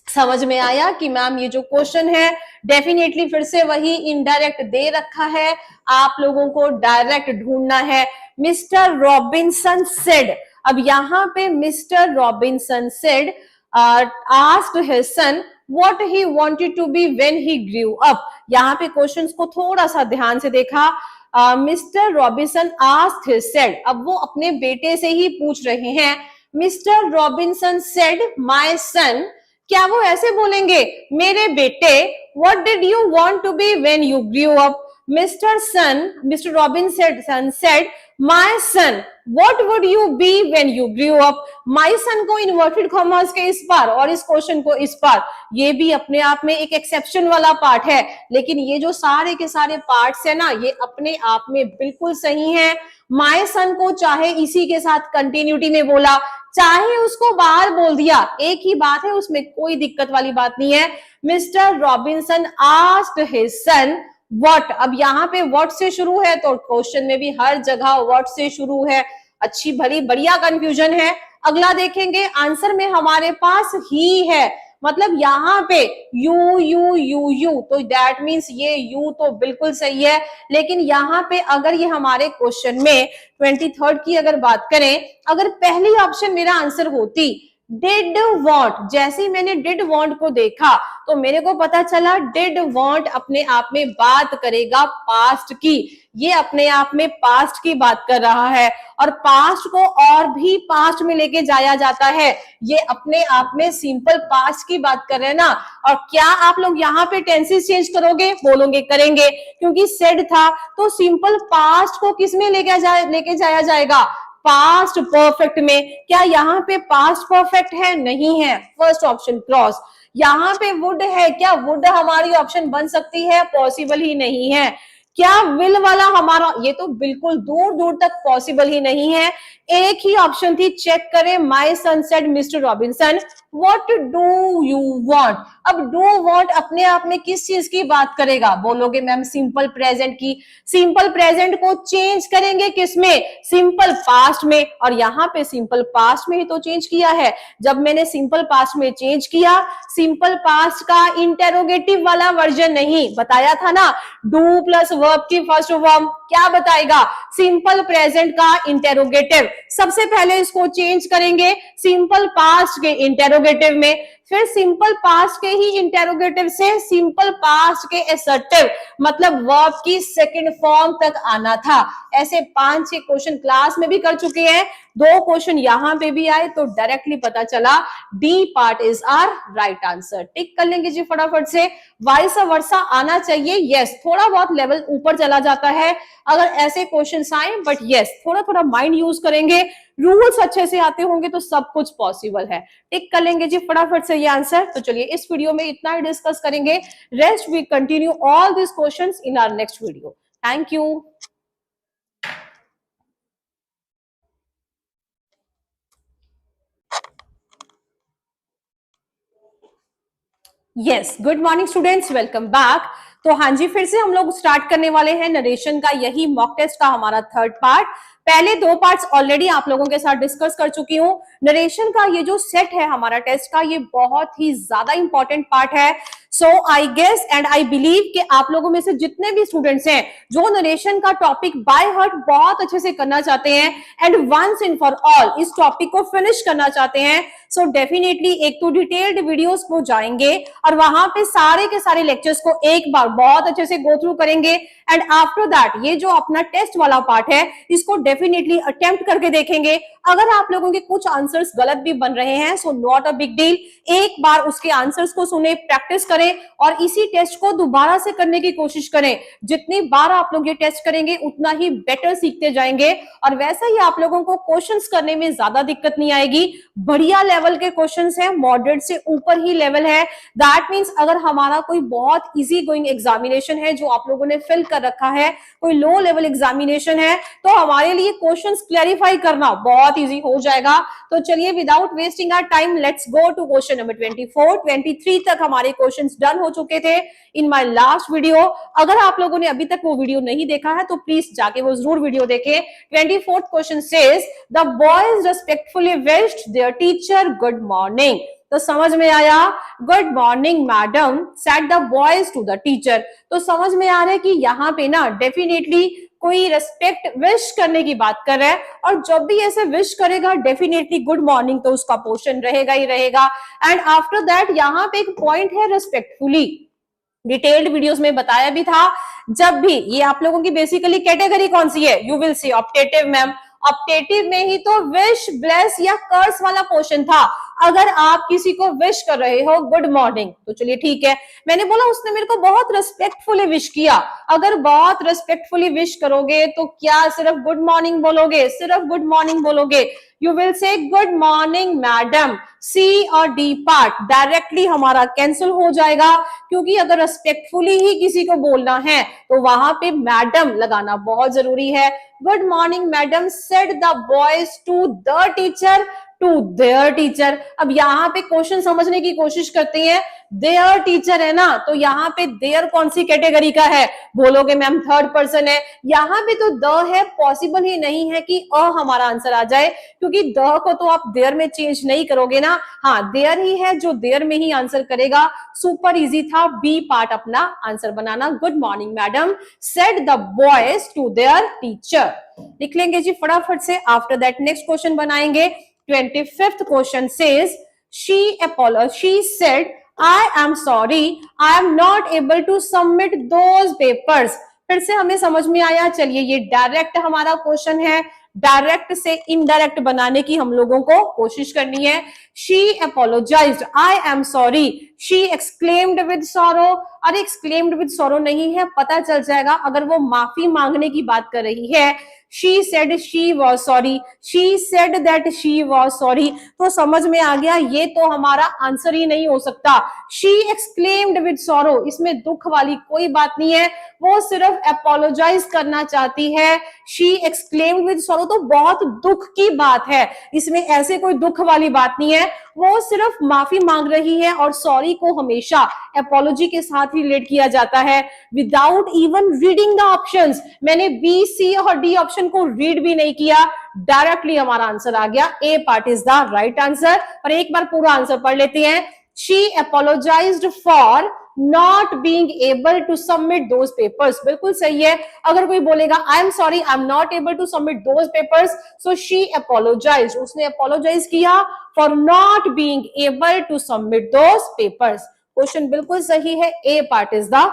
A: समझ में आया कि मैम ये जो क्वेश्चन है डेफिनेटली फिर से वही इनडायरेक्ट दे रखा है, आप लोगों को डायरेक्ट ढूंढना है। मिस्टर रॉबिन्सन सेड, अब यहाँ पे Mister Robinson said asked his son what he wanted to be when he grew up. यहाँ पे क्वेश्चंस को थोड़ा सा ध्यान से देखा। Mister Robinson asked his said, अब वो अपने बेटे से ही पूछ रहे हैं। Mister Robinson said my son, क्या वो ऐसे बोलेंगे मेरे बेटे what did you want to be when you grew up. Mr. Robinson said, My son, what would you be when you grew up? My son को इन्वर्टेड कॉमर्स के इस बार और इस क्वेश्चन को इस बार, ये भी अपने आप में एक एक्सेप्शन वाला पार्ट है, लेकिन ये जो सारे के सारे पार्ट्स है ना, ये अपने आप में बिल्कुल सही है। माय सन को चाहे इसी के साथ कंटिन्यूटी में बोला, चाहे उसको बाहर बोल दिया, एक ही बात है, उसमें कोई दिक्कत वाली बात नहीं है। Mister Robinson asked his son what, अब यहाँ पे व्हाट से शुरू है, तो क्वेश्चन में भी हर जगह व्हाट से शुरू है। अच्छी भली बढ़िया कंफ्यूजन है। अगला देखेंगे, आंसर में हमारे पास ही है, मतलब यहाँ पे यू, तो दैट मीन्स ये यू तो बिल्कुल सही है। लेकिन यहाँ पे अगर ये हमारे क्वेश्चन में 23rd की अगर बात करें, अगर पहली ऑप्शन मेरा आंसर होती डिड वॉन्ट, जैसे ही मैंने डिड वॉन्ट को देखा तो मेरे को पता चला डिड वॉन्ट अपने आप में बात करेगा पास्ट की, ये अपने आप में पास्ट की बात कर रहा है, और पास्ट को और भी पास्ट में लेके जाया जाता है, ये अपने आप में सिंपल पास्ट की बात कर रहे हैं ना। और क्या आप लोग यहाँ पे टेंसेस चेंज करोगे? बोलोगे करेंगे, क्योंकि सेड था तो सिंपल पास्ट को किस में लेके जाया जाएगा? पास्ट परफेक्ट में। क्या यहाँ पे पास्ट परफेक्ट है? नहीं है, फर्स्ट ऑप्शन क्रॉस। यहाँ पे वुड है, क्या वुड हमारी ऑप्शन बन सकती है? पॉसिबल ही नहीं है। क्या विल वाला हमारा, ये तो बिल्कुल दूर दूर तक पॉसिबल ही नहीं है। एक ही ऑप्शन थी, चेक करें, my son said mister Robinson what do you want. अब डू वांट अपने आप में किस चीज की बात करेगा? बोलोगे मैम सिंपल प्रेजेंट की। सिंपल प्रेजेंट को चेंज करेंगे किसमें? सिंपल पास्ट में, और यहाँ पे सिंपल पास्ट में ही तो चेंज किया है। जब मैंने सिंपल पास्ट में चेंज किया, सिंपल पास्ट का इंटेरोगेटिव वाला वर्जन नहीं बताया था ना, डू प्लस वर्ब की फर्स्ट फॉर्म, क्या बताएगा? सिंपल प्रेजेंट का इंटेरोगेटिव। सबसे पहले इसको चेंज करेंगे सिंपल पास्ट के इंटेरोगेटिव में, फिर सिंपल पास्ट के ही इंटेरोगेटिव से सिंपल पास्ट के असर्टिव, मतलब वर्ब की सेकंड फॉर्म तक आना था। ऐसे 5-6 क्वेश्चन क्लास में भी कर चुके हैं, 2 क्वेश्चन यहाँ पे भी आए, तो डायरेक्टली पता चला D part is our right answer. Tick कर लेंगे जी फटाफट से। वाइस वर्सा आना चाहिए, यस, थोड़ा बहुत लेवल ऊपर चला जाता है अगर ऐसे क्वेश्चन आए, बट यस थोड़ा थोड़ा माइंड यूज करेंगे, रूल्स अच्छे से आते होंगे तो सब कुछ पॉसिबल है। टिक कर लेंगे जी फटाफट से ये आंसर। तो चलिए इस वीडियो में इतना ही डिस्कस करेंगे, rest we continue all this questions in our next video. Thank you. Yes, good morning students, welcome back. तो हाँ जी, फिर से हम लोग स्टार्ट करने वाले हैं नरेशन का, यही मॉक टेस्ट का हमारा 3rd पार्ट। पहले 2 पार्ट्स ऑलरेडी आप लोगों के साथ डिस्कस कर चुकी हूं। नरेशन का ये जो सेट है हमारा टेस्ट का, ये बहुत ही ज्यादा इंपॉर्टेंट पार्ट है। So I guess and I believe कि आप लोगों में से जितने भी स्टूडेंट्स हैं जो नरेशन का टॉपिक बाय हार्ट बहुत अच्छे से करना चाहते हैं and once and for all इस टॉपिक को फिनिश करना चाहते हैं, सो डेफिनेटली एक तो डिटेल्ड वीडियोस को जाएंगे और वहां पे सारे के सारे लेक्चर्स को एक बार बहुत अच्छे से गो थ्रू करेंगे, एंड आफ्टर दैट ये जो अपना टेस्ट वाला पार्ट है इसको डेफिनेटली अटेम्प्ट करके देखेंगे। अगर आप लोगों के कुछ आंसर्स गलत भी बन रहे हैं, so not a big deal, एक बार उसके आंसर्स को सुने, प्रैक्टिस करें और इसी टेस्ट को दोबारा से करने की कोशिश करें। जितनी बार आप लोग ये टेस्ट करेंगे उतना ही बेटर सीखते जाएंगे, और वैसा ही आप लोगों को क्वेश्चंस करने में ज्यादा दिक्कत नहीं आएगी। बढ़िया लेवल के क्वेश्चंस हैं, मॉडरेट से ऊपर ही लेवल है। दैट मींस अगर हमारा कोई बहुत इजी गोइंग एग्जामिनेशन है जो आप लोगों ने फिल कर रखा है, कोई लो लेवल एग्जामिनेशन है, तो हमारे लिए क्वेश्चंस क्लैरिफाई करना बहुत इजी हो जाएगा। तो चलिए without wasting our time let's go to question number 24। 23 तक हमारे क्वेश्चंस डन हो चुके थे इन माय लास्ट वीडियो। अगर आप लोगों ने अभी तक वो वीडियो नहीं देखा है तो प्लीज जाके वो जरूर वीडियो देखें। 24th question says the boys respectfully wished their teacher good morning. तो समझ में आया, good morning madam said the boys to the teacher. तो समझ में आ रहा है कि यहाँ पे ना डेफिनेटली कोई रेस्पेक्ट विश करने की बात कर रहा है, और जब भी ऐसे विश करेगा डेफिनेटली गुड मॉर्निंग तो उसका पोर्शन रहेगा ही रहेगा। एंड आफ्टर दैट यहाँ पे एक पॉइंट है रेस्पेक्टफुली, डिटेल्ड वीडियोस में बताया भी था। जब भी ये आप लोगों की बेसिकली कैटेगरी कौन सी है, you will see optative ma'am, optative में ही तो विश, ब्लेस या कर्स वाला पोर्शन था। अगर आप किसी को विश कर रहे हो गुड मॉर्निंग तो चलिए ठीक है, मैंने बोला उसने मेरे को बहुत रिस्पेक्टफुली विश किया, अगर बहुत रिस्पेक्टफुली विश करोगे तो क्या सिर्फ गुड मॉर्निंग बोलोगे? सिर्फ गुड मॉर्निंग बोलोगे? You will say good morning madam. C और डी पार्ट डायरेक्टली हमारा कैंसिल हो जाएगा, क्योंकि अगर रिस्पेक्टफुली ही किसी को बोलना है तो वहां पे मैडम लगाना बहुत जरूरी है। Good morning madam said the boys to the teacher, to their teacher. अब यहाँ पे क्वेश्चन समझने की कोशिश करते हैं, देयर टीचर है ना, तो यहाँ पे देयर कौन सी कैटेगरी का है? बोलोगे मैम थर्ड पर्सन है। यहाँ पे तो द है, पॉसिबल ही नहीं है कि अ हमारा आंसर आ जाए, क्योंकि द को तो आप देयर में चेंज नहीं करोगे ना। हाँ, देयर ही है जो देयर में ही आंसर करेगा। सुपर इजी था बी पार्ट अपना आंसर बनाना। Good morning madam said the boys to their teacher. लिख लेंगे जी फटाफट से। आफ्टर दैट नेक्स्ट क्वेश्चन बनाएंगे। 25th question says she said I am sorry I am not able to submit those papers। फिर से हमें समझ में आया। चलिए ये डायरेक्ट हमारा क्वेश्चन है, डायरेक्ट से इनडायरेक्ट बनाने की हम लोगों को कोशिश करनी है। She apologized I am sorry, she exclaimed with sorrow। अरे exclaimed with sorrow नहीं है, पता चल जाएगा अगर वो माफी मांगने की बात कर रही है। She said she was sorry, she said that she was sorry, तो समझ में आ गया ये तो हमारा आंसर ही नहीं हो सकता। She exclaimed with sorrow, इसमें दुख वाली कोई बात नहीं है, वो सिर्फ अपोलोजाइज करना चाहती है। She exclaimed with sorrow तो बहुत दुख की बात है, इसमें ऐसे कोई दुख वाली बात नहीं है, वो सिर्फ माफी मांग रही है। और सॉरी को हमेशा अपोलॉजी के साथ ही रिलेट किया जाता है, without even reading the options. मैंने बी, सी और डी ऑप्शन को रीड भी नहीं किया, डायरेक्टली हमारा आंसर आ गया। A part is the right answer. पर एक बार पूरा आंसर पढ़ लेते हैं। She apologized for not being able to submit those papers. बिल्कुल सही है। अगर कोई बोलेगा I am sorry I am not able to submit those papers, so she apologized, उसने अपोलोजाइज किया for not being able to submit those papers. Question बिल्कुल सही है। A part is the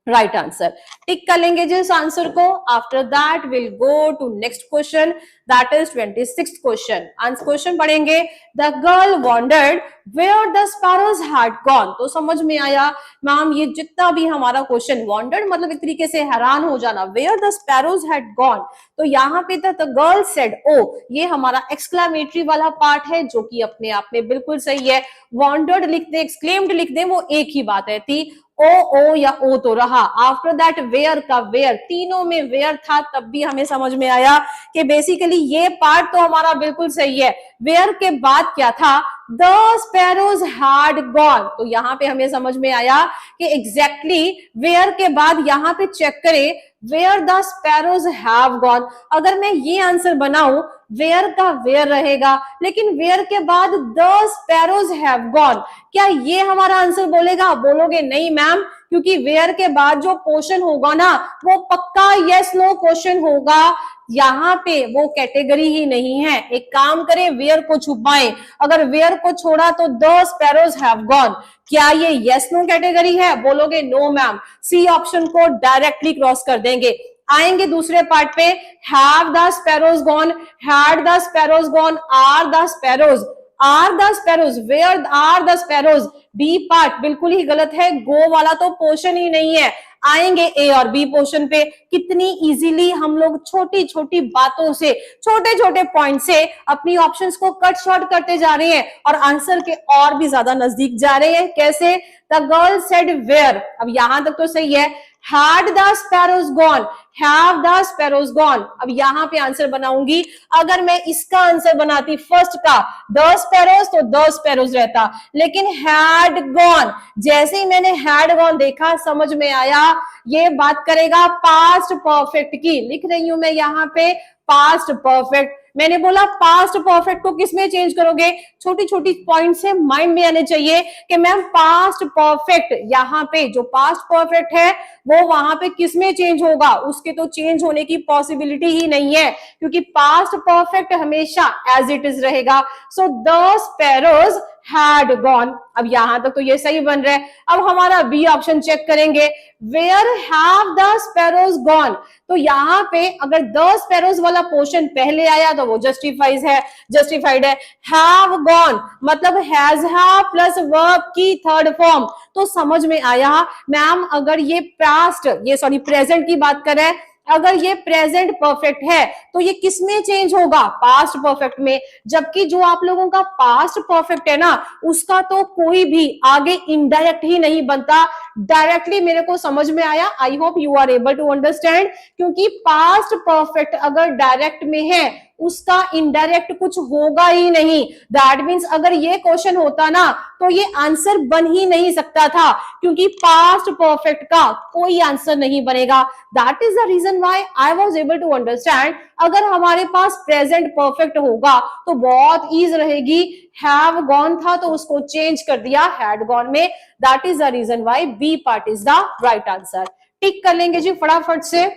A: right answer. Tick कर लेंगे जिस answer को। After that will go to next question, that is 26th question. Answer question पढ़ेंगे। The girl wondered where the sparrows had gone. तो समझ में आया मैम ये जितना भी हमारा क्वेश्चन, वॉन्डर्ड मतलब एक तरीके से हैरान हो जाना, where the sparrows had gone, तो यहाँ पे द गर्ल सेड, ओ ये हमारा एक्सक्लेमेटरी वाला पार्ट है जो कि अपने आप में बिल्कुल सही है। वॉन्डर्ड लिख दे, एक्सक्लेम्ड लिख दे, वो एक ही बात है थी। ओ या ओ तो रहा। आफ्टर दैट वेयर का वेयर, तीनों में वेयर था, तब भी हमें समझ में आया कि बेसिकली ये पार्ट तो हमारा बिल्कुल सही है। वेयर के बाद क्या था? The sparrows had gone. तो यहाँ पे हमें समझ में आया कि एग्जैक्टली वेयर के बाद यहाँ पे चेक करें where the sparrows have gone. अगर मैं ये आंसर बनाऊं वेयर का वेयर रहेगा, लेकिन वेयर के बाद द स्पैरोज हैव गॉन, क्या ये हमारा आंसर बोलेगा? बोलोगे नहीं मैम, क्योंकि वेयर के बाद जो क्वेश्चन होगा ना वो पक्का यस नो क्वेश्चन होगा। यहाँ पे वो कैटेगरी ही नहीं है। एक काम करें, वेयर को छुपाएं। अगर वेयर को छोड़ा तो द स्पैरोज हैव गॉन, क्या ये यस नो कैटेगरी है? बोलोगे नो मैम, सी ऑप्शन को डायरेक्टली क्रॉस कर देंगे। आएंगे दूसरे पार्ट पे। Have the sparrows gone, had the sparrows gone, are the sparrows, are the sparrows, where are the sparrows. B part बिल्कुल ही गलत है, गो वाला तो पोर्शन ही नहीं है। आएंगे ए और बी पोर्शन पे। कितनी इजीली हम लोग छोटी छोटी बातों से, छोटे छोटे पॉइंट से अपनी ऑप्शंस को कट शॉर्ट करते जा रहे हैं और आंसर के और भी ज्यादा नजदीक जा रहे हैं। कैसे? द गर्ल सेड वेयर, अब यहां तक तो सही है। Had the sparrows gone, have the sparrows gone. अब यहां पे आंसर बनाऊंगी। अगर मैं इसका आंसर बनाती फर्स्ट का द स्पैरोज, तो द स्पैरोज रहता, लेकिन हैड गॉन, जैसे ही मैंने हैड गॉन देखा समझ में आया ये बात करेगा पास्ट परफेक्ट की। लिख रही हूं मैं यहाँ पे पास्ट परफेक्ट। मैंने बोला पास्ट परफेक्ट को किसमें चेंज करोगे? छोटी छोटी पॉइंट से माइंड में आने चाहिए कि मैम पास्ट परफेक्ट, यहाँ पे जो पास्ट परफेक्ट है वो वहां पे किसमें चेंज होगा? उसके तो चेंज होने की पॉसिबिलिटी ही नहीं है, क्योंकि पास्ट परफेक्ट हमेशा एज इट इज रहेगा। So the sparrows had gone। अब यहां तक तो ये सही बन रहा है। अब हमारा बी ऑप्शन चेक करेंगे, where have the sparrows gone। तो यहाँ पे अगर द स्पैरोज वाला पोर्शन पहले आया तो वो जस्टिफाइड है। have gone मतलब हैज हैव प्लस वर्ब की थर्ड फॉर्म। तो समझ में आया मैम, अगर ये प्रेजेंट की बात करें, अगर ये प्रेजेंट परफेक्ट है तो ये किस में चेंज होगा, पास्ट परफेक्ट में। जबकि जो आप लोगों का पास्ट परफेक्ट है ना, उसका तो कोई भी आगे इनडायरेक्ट ही नहीं बनता, डायरेक्टली। मेरे को समझ में आया, I hope you are able to understand. क्योंकि पास्ट परफेक्ट अगर डायरेक्ट में है उसका इनडायरेक्ट कुछ होगा ही नहीं। दैट मीन्स अगर ये क्वेश्चन होता ना तो ये आंसर बन ही नहीं सकता था, क्योंकि पास्ट परफेक्ट का कोई आंसर नहीं बनेगा। That is the reason why I was able to understand. अगर हमारे पास प्रेजेंट परफेक्ट होगा तो बहुत ईज रहेगी। हैव गॉन था तो उसको चेंज कर दिया हैड गॉन में। That is the reason why B part is the right answer. Tick कर लेंगे जी फटाफट से।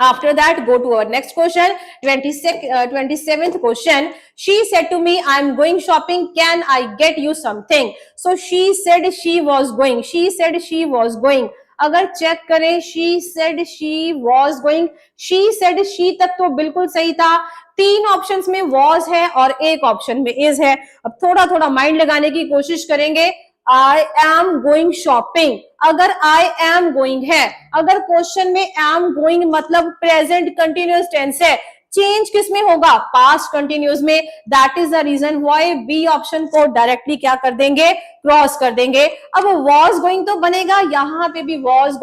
A: After that, go to our next question, 27th question. She said to me, I am going shopping. Can I get you something? So she said she was going. She said she was going. अगर check करें, she said she was going. She said she तक तो बिल्कुल सही था। 3 options में was है और 1 ऑप्शन में is है। अब थोड़ा थोड़ा माइंड लगाने की कोशिश करेंगे। I am going shopping, अगर I am going है, अगर क्वेश्चन में am going मतलब प्रेजेंट कंटिन्यूअस टेंस है, चेंज किस में होगा, पास्ट कंटिन्यूअस में। That is the reason why B option को डायरेक्टली क्या कर देंगे, क्रॉस कर देंगे। अब was going तो बनेगा, यहां पे भी was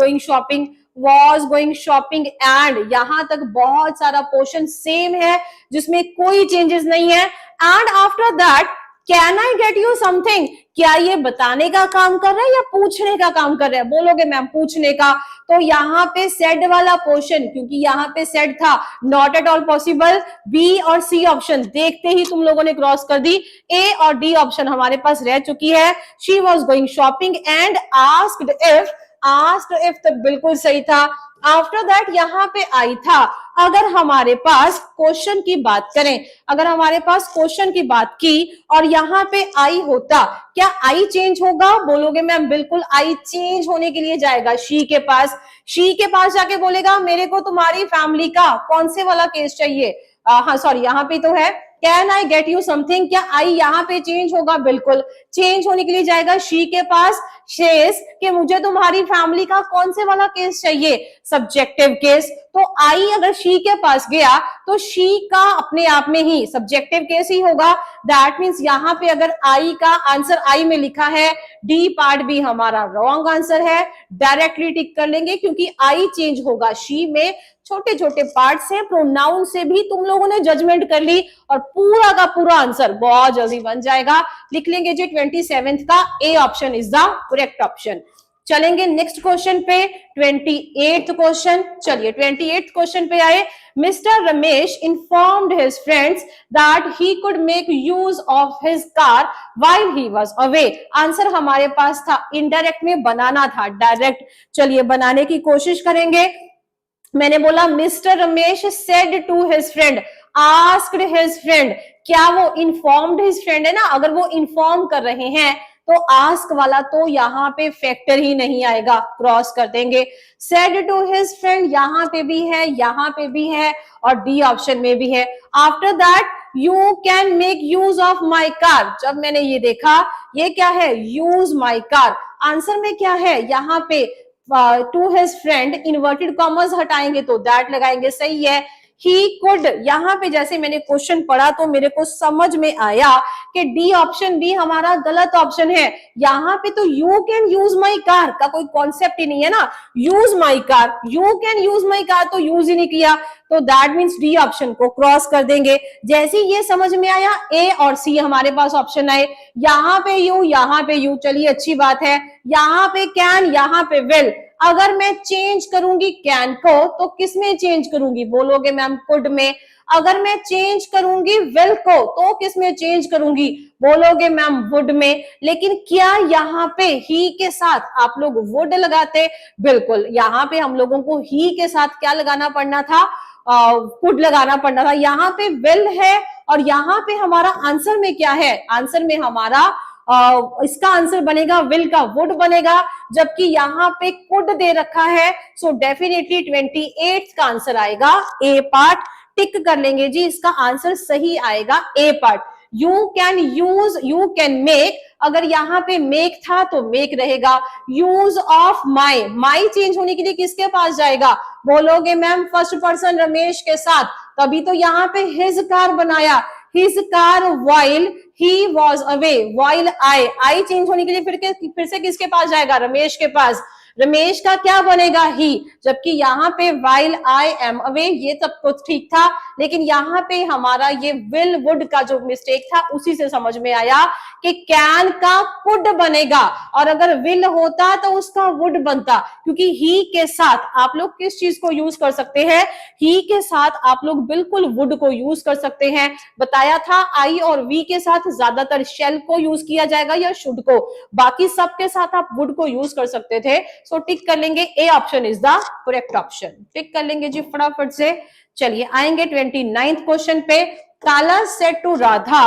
A: going shopping एंड यहां तक बहुत सारा पोर्शन सेम है जिसमें कोई चेंजेस नहीं है। And after that can I get you something, क्या ये बताने का काम कर रहा है या पूछने का काम कर रहा है? बोलोगे मैम पूछने का। तो यहाँ पे सेड वाला पोर्शन, क्योंकि यहाँ पे सेड था, not at all possible. B और सी ऑप्शन देखते ही तुम लोगों ने क्रॉस कर दी। ए और डी ऑप्शन हमारे पास रह चुकी है। She was going shopping and asked if तो बिल्कुल सही था। आफ्टर दैट यहाँ पे आई था। अगर हमारे पास क्वेश्चन की बात करें, अगर हमारे पास क्वेश्चन की बात की और यहाँ पे आई होता, क्या आई चेंज होगा? बोलोगे मैम बिल्कुल आई चेंज होने के लिए जाएगा शी के पास जाके बोलेगा मेरे को तुम्हारी फैमिली का कौन से वाला केस चाहिए। हाँ सॉरी, यहाँ पे तो है can I get you something, क्या आई यहाँ पे चेंज होगा? बिल्कुल चेंज होने के लिए जाएगा शी के पास। शेष कि मुझे तुम्हारी फैमिली का कौन से वाला केस चाहिए, सब्जेक्टिव केस। तो आई अगर शी के पास गया तो शी का अपने आप में ही सब्जेक्टिव केस ही होगा। दैट मीन्स यहाँ पे अगर आई का आंसर आई में लिखा है, डी पार्ट भी हमारा रॉन्ग आंसर है। डायरेक्टली टिक कर लेंगे क्योंकि आई चेंज होगा शी में। छोटे छोटे पार्ट से, प्रोनाउन से भी तुम लोगों ने जजमेंट कर ली और पूरा का पूरा आंसर बहुत जल्दी बन जाएगा। लिख लेंगे जी 27th का ए option is the correct option. चलेंगे नेक्स्ट क्वेश्चन पे, 28th क्वेश्चन। चलिए 28th क्वेश्चन पे आए। Mister Ramesh informed his friends that he could make use of his car while he was away. Answer हमारे पास था, इनडायरेक्ट में बनाना था डायरेक्ट। चलिए बनाने की कोशिश करेंगे। मैंने बोला mister Ramesh said to his friend, asked his friend, क्या वो इन्फॉर्म्ड हिज फ्रेंड है ना? अगर वो इन्फॉर्म कर रहे हैं तो आस्क वाला तो यहाँ पे फैक्टर ही नहीं आएगा, क्रॉस कर देंगे। सेड टू हिज फ्रेंड यहाँ पे भी है, यहाँ पे भी है और डी ऑप्शन में भी है। After that you can make use of my car. जब मैंने ये देखा, ये क्या है, यूज माई कार। आंसर में क्या है, यहाँ पे to his friend, inverted commas हटाएंगे तो दैट लगाएंगे, सही है। ही कुड, यहाँ पे जैसे मैंने क्वेश्चन पढ़ा तो मेरे को समझ में आया कि डी ऑप्शन भी हमारा गलत ऑप्शन है। यहाँ पे तो you can use my car का कोई कॉन्सेप्ट ही नहीं है ना। Use my car, you can use my car तो यूज ही नहीं किया, तो दैट मीन्स डी ऑप्शन को क्रॉस कर देंगे। जैसे ही ये समझ में आया, ए और सी हमारे पास ऑप्शन आए। यहाँ पे यू, यहाँ पे यू, चलिए अच्छी बात है। यहाँ पे कैन, यहाँ पे विल। अगर मैं चेंज करूंगी कैन को तो किस में चेंज करूंगी? बोलोगे मैम कुड में। अगर मैं चेंज करूंगी विल को तो किस में चेंज करूंगी? बोलोगे मैम वुड में। लेकिन क्या यहाँ पे ही के साथ आप लोग वुड लगाते? बिल्कुल, यहाँ पे हम लोगों को ही के साथ क्या लगाना पड़ना था, कुड लगाना पड़ना था। यहाँ पे विल है और यहाँ पे हमारा आंसर में क्या है, आंसर में हमारा इसका आंसर बनेगा विल का वुड बनेगा, जबकि यहाँ पे कुड दे रखा है। सो डेफिनेटली 28 का आंसर आएगा ए पार्ट। टिक कर लेंगे जी, इसका आंसर सही आएगा A part. You can use, you can make, अगर यहाँ पे मेक था तो मेक रहेगा। Use of my, my change होने के लिए किसके पास जाएगा? बोलोगे मैम फर्स्ट पर्सन रमेश के साथ, तभी तो यहाँ पे हिज कार बनाया, his car while he was away, while I change होने के लिए फिर से किसके पास जाएगा? रमेश के पास। रमेश का क्या बनेगा? ही, जबकि यहाँ पे while I am away ये सब कुछ ठीक था, लेकिन यहाँ पे हमारा ये will would का जो मिस्टेक था उसी से समझ में आया कि can का could बनेगा, और अगर will होता तो उसका would बनता, क्योंकि he के साथ आप लोग किस चीज को यूज कर सकते हैं? he के साथ आप लोग बिल्कुल would को यूज कर सकते हैं। बताया था I और we के साथ ज्यादातर shall को यूज किया जाएगा या should को, बाकी सब के साथ आप would को यूज कर सकते थे। सो टिक कर लेंगे, A option is the correct option. Tick कर लेंगे जी फटाफट से। चलिए आएंगे 29th क्वेश्चन पे। Kala said to Radha,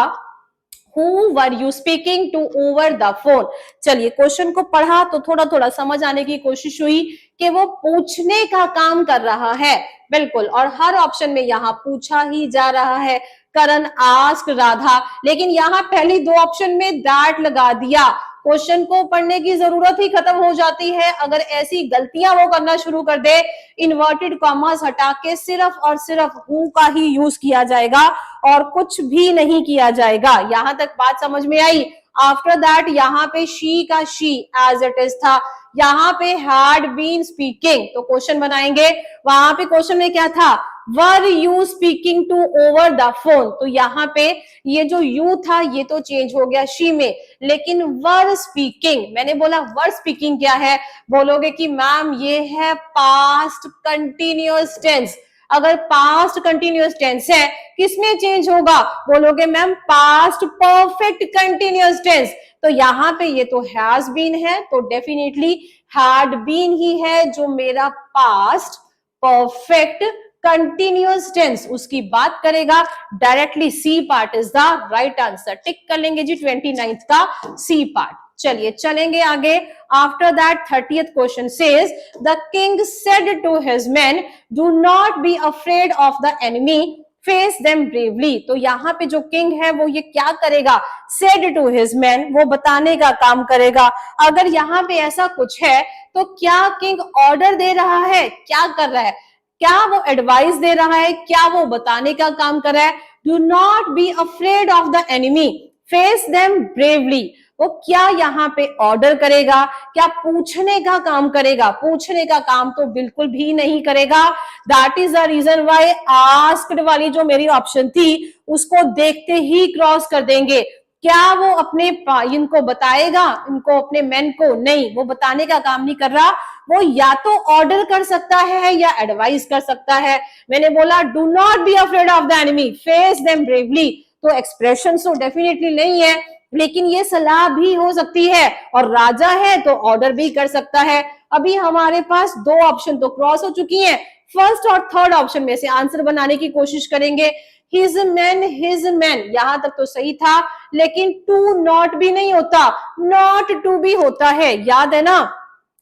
A: Who were you speaking to over the phone? चलिए क्वेश्चन को पढ़ा तो थोड़ा थोड़ा समझ आने की कोशिश हुई कि वो पूछने का काम कर रहा है, बिल्कुल, और हर ऑप्शन में यहाँ पूछा ही जा रहा है। करण आस्क राधा, लेकिन यहाँ पहली दो ऑप्शन में दैट लगा दिया, क्वेश्चन को पढ़ने की जरूरत ही खत्म हो जाती है अगर ऐसी गलतियां वो करना शुरू कर दे। इन्वर्टेड कॉमास हटा के सिर्फ और सिर्फ हु का ही यूज किया जाएगा और कुछ भी नहीं किया जाएगा। यहां तक बात समझ में आई? आफ्टर दैट यहाँ पे शी का शी एज इट इज था, यहाँ पे हैड बीन स्पीकिंग, तो क्वेश्चन बनाएंगे। वहां पे क्वेश्चन में क्या था? Were you speaking to over the phone, तो यहाँ पे ये जो यू था ये तो चेंज हो गया शी में, लेकिन वर स्पीकिंग, मैंने बोला वर स्पीकिंग क्या है? बोलोगे कि मैम ये है पास्ट कंटिन्यूअस टेंस। अगर पास्ट कंटिन्यूअस टेंस है किसमें चेंज होगा? बोलोगे ma'am past perfect continuous tense. तो यहाँ पे ये तो हैज बीन है, तो डेफिनेटली हैड बीन ही है जो मेरा पास्ट परफेक्ट कंटिन्यूअस टेंस उसकी बात करेगा। Directly C part is the right answer. Tick कर लेंगे जी 29th का सी पार्ट। चलिए चलेंगे आगे। After that 30th question says the king said to his men do not be afraid of the enemy, face them bravely. तो यहाँ पे जो किंग है वो ये क्या करेगा? सेड टू हिज मैन, वो बताने का काम करेगा। अगर यहाँ पे ऐसा कुछ है तो क्या किंग ऑर्डर दे रहा है? क्या कर रहा है? क्या वो एडवाइस दे रहा है? क्या वो बताने का काम कर रहा है? Do not be afraid of the enemy, face them bravely. वो क्या यहाँ पे ऑर्डर करेगा? क्या पूछने का काम करेगा? पूछने का काम तो बिल्कुल भी नहीं करेगा। That is the reason why asked वाली जो मेरी ऑप्शन थी उसको देखते ही क्रॉस कर देंगे। क्या वो अपने इनको बताएगा, इनको अपने मैन को? नहीं, वो बताने का काम नहीं कर रहा, वो या तो ऑर्डर कर सकता है या एडवाइस कर सकता है। मैंने बोला do not be afraid of the enemy, face them bravely, तो एक्सप्रेशन तो डेफिनेटली नहीं है, लेकिन ये सलाह भी हो सकती है, और राजा है तो ऑर्डर भी कर सकता है। अभी हमारे पास दो ऑप्शन तो क्रॉस हो चुकी हैं, फर्स्ट और थर्ड ऑप्शन में से आंसर बनाने की कोशिश करेंगे। हिज मैन, यहां तक तो सही था, लेकिन टू नॉट भी नहीं होता, नॉट टू भी होता है। याद है ना,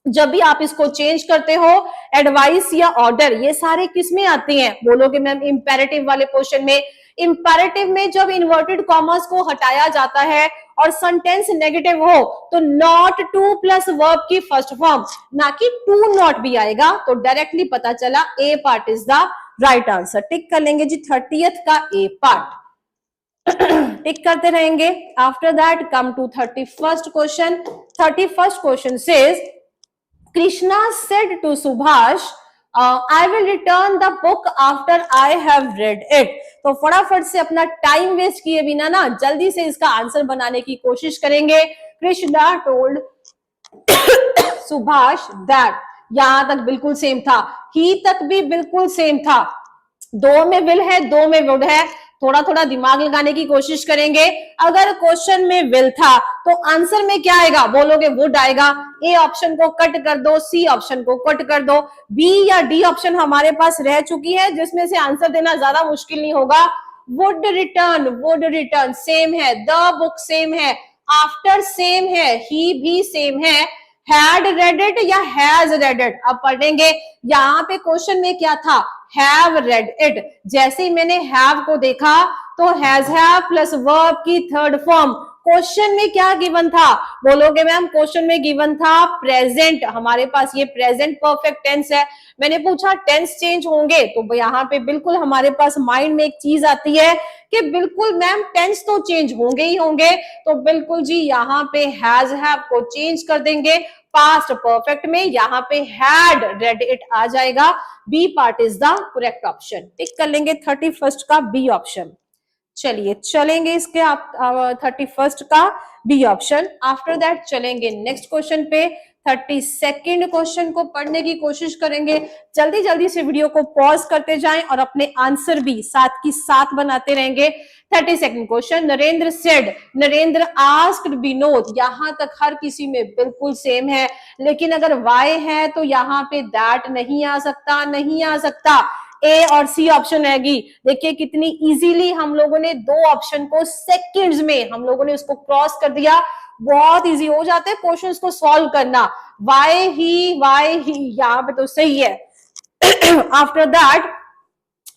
A: जब भी आप इसको चेंज करते हो एडवाइस या ऑर्डर, ये सारे किस में आते हैं? बोलोगे मैम इंपेरेटिव वाले पोर्शन में। इंपेरेटिव में जब इन्वर्टेड कॉमर्स को हटाया जाता है और सेंटेंस नेगेटिव हो तो नॉट टू प्लस वर्ब की फर्स्ट फॉर्म, ना कि टू नॉट भी आएगा। तो डायरेक्टली पता चला A part is the right answer. Tick कर लेंगे जी 30th का ए पार्ट। टिक करते रहेंगे। After that come to 31st question. 31st question says Krishna said to Subhash, I will return the book after I have read it. तो फटाफट से अपना time waste किए बिना ना जल्दी से इसका आंसर बनाने की कोशिश करेंगे। कृष्णा told सुभाष that, यहां तक बिल्कुल सेम था, ही तक भी बिल्कुल सेम था। दो में विल है, दो में वुड है, थोड़ा थोड़ा दिमाग लगाने की कोशिश करेंगे। अगर क्वेश्चन में विल था तो आंसर में क्या आएगा? बोलोगे वुड आएगा। ए ऑप्शन को कट कर दो, सी ऑप्शन को कट कर दो, बी या डी ऑप्शन हमारे पास रह चुकी है जिसमें से आंसर देना ज्यादा मुश्किल नहीं होगा। वुड रिटर्न सेम है, द बुक सेम है, आफ्टर सेम है, ही भी सेम है, हैड रेड इट या हैज रेड इट। अब पढ़ेंगे यहाँ पे क्वेश्चन में क्या था, हैव रेड इट। जैसे ही मैंने हैव को देखा तो हैज हैव प्लस वर्ब की थर्ड फॉर्म। क्वेश्चन में क्या गिवन था, बोलोगे मैम क्वेश्चन में गिवन था प्रेजेंट, हमारे पास ये प्रेजेंट परफेक्ट टेंस है। मैंने पूछा टेंस चेंज होंगे, तो यहाँ पे बिल्कुल हमारे पास माइंड में एक चीज आती है कि बिल्कुल मैम टेंस तो चेंज होंगे ही होंगे, तो बिल्कुल जी यहाँ पे हैज हैव को चेंज कर देंगे पास्ट परफेक्ट में, यहाँ पे हैड रेड इट आ जाएगा। B part is the correct option. Tick कर लेंगे 31st का बी ऑप्शन। चलिए चलेंगे इसके आप 31st का बी ऑप्शन। आफ्टर दैट चलेंगे नेक्स्ट क्वेश्चन पे, 32nd क्वेश्चन को पढ़ने की कोशिश करेंगे। जल्दी जल्दी से वीडियो को पॉज करते जाएं और अपने आंसर भी साथ की साथ बनाते रहेंगे। 32nd question, Narendra said, Narendra asked Vinod. यहां तक हर किसी में बिल्कुल सेम है, लेकिन अगर वाई है तो यहाँ पे दैट नहीं आ सकता, नहीं आ सकता। ए और सी ऑप्शन रहेगी। देखिए कितनी इजीली हम लोगों ने दो ऑप्शन को सेकंड्स में हम लोगों ने उसको क्रॉस कर दिया। बहुत इजी हो जाते हैं क्वेश्चंस को सॉल्व करना। वाई ही यहाँ पे तो सही है। आफ्टर दैट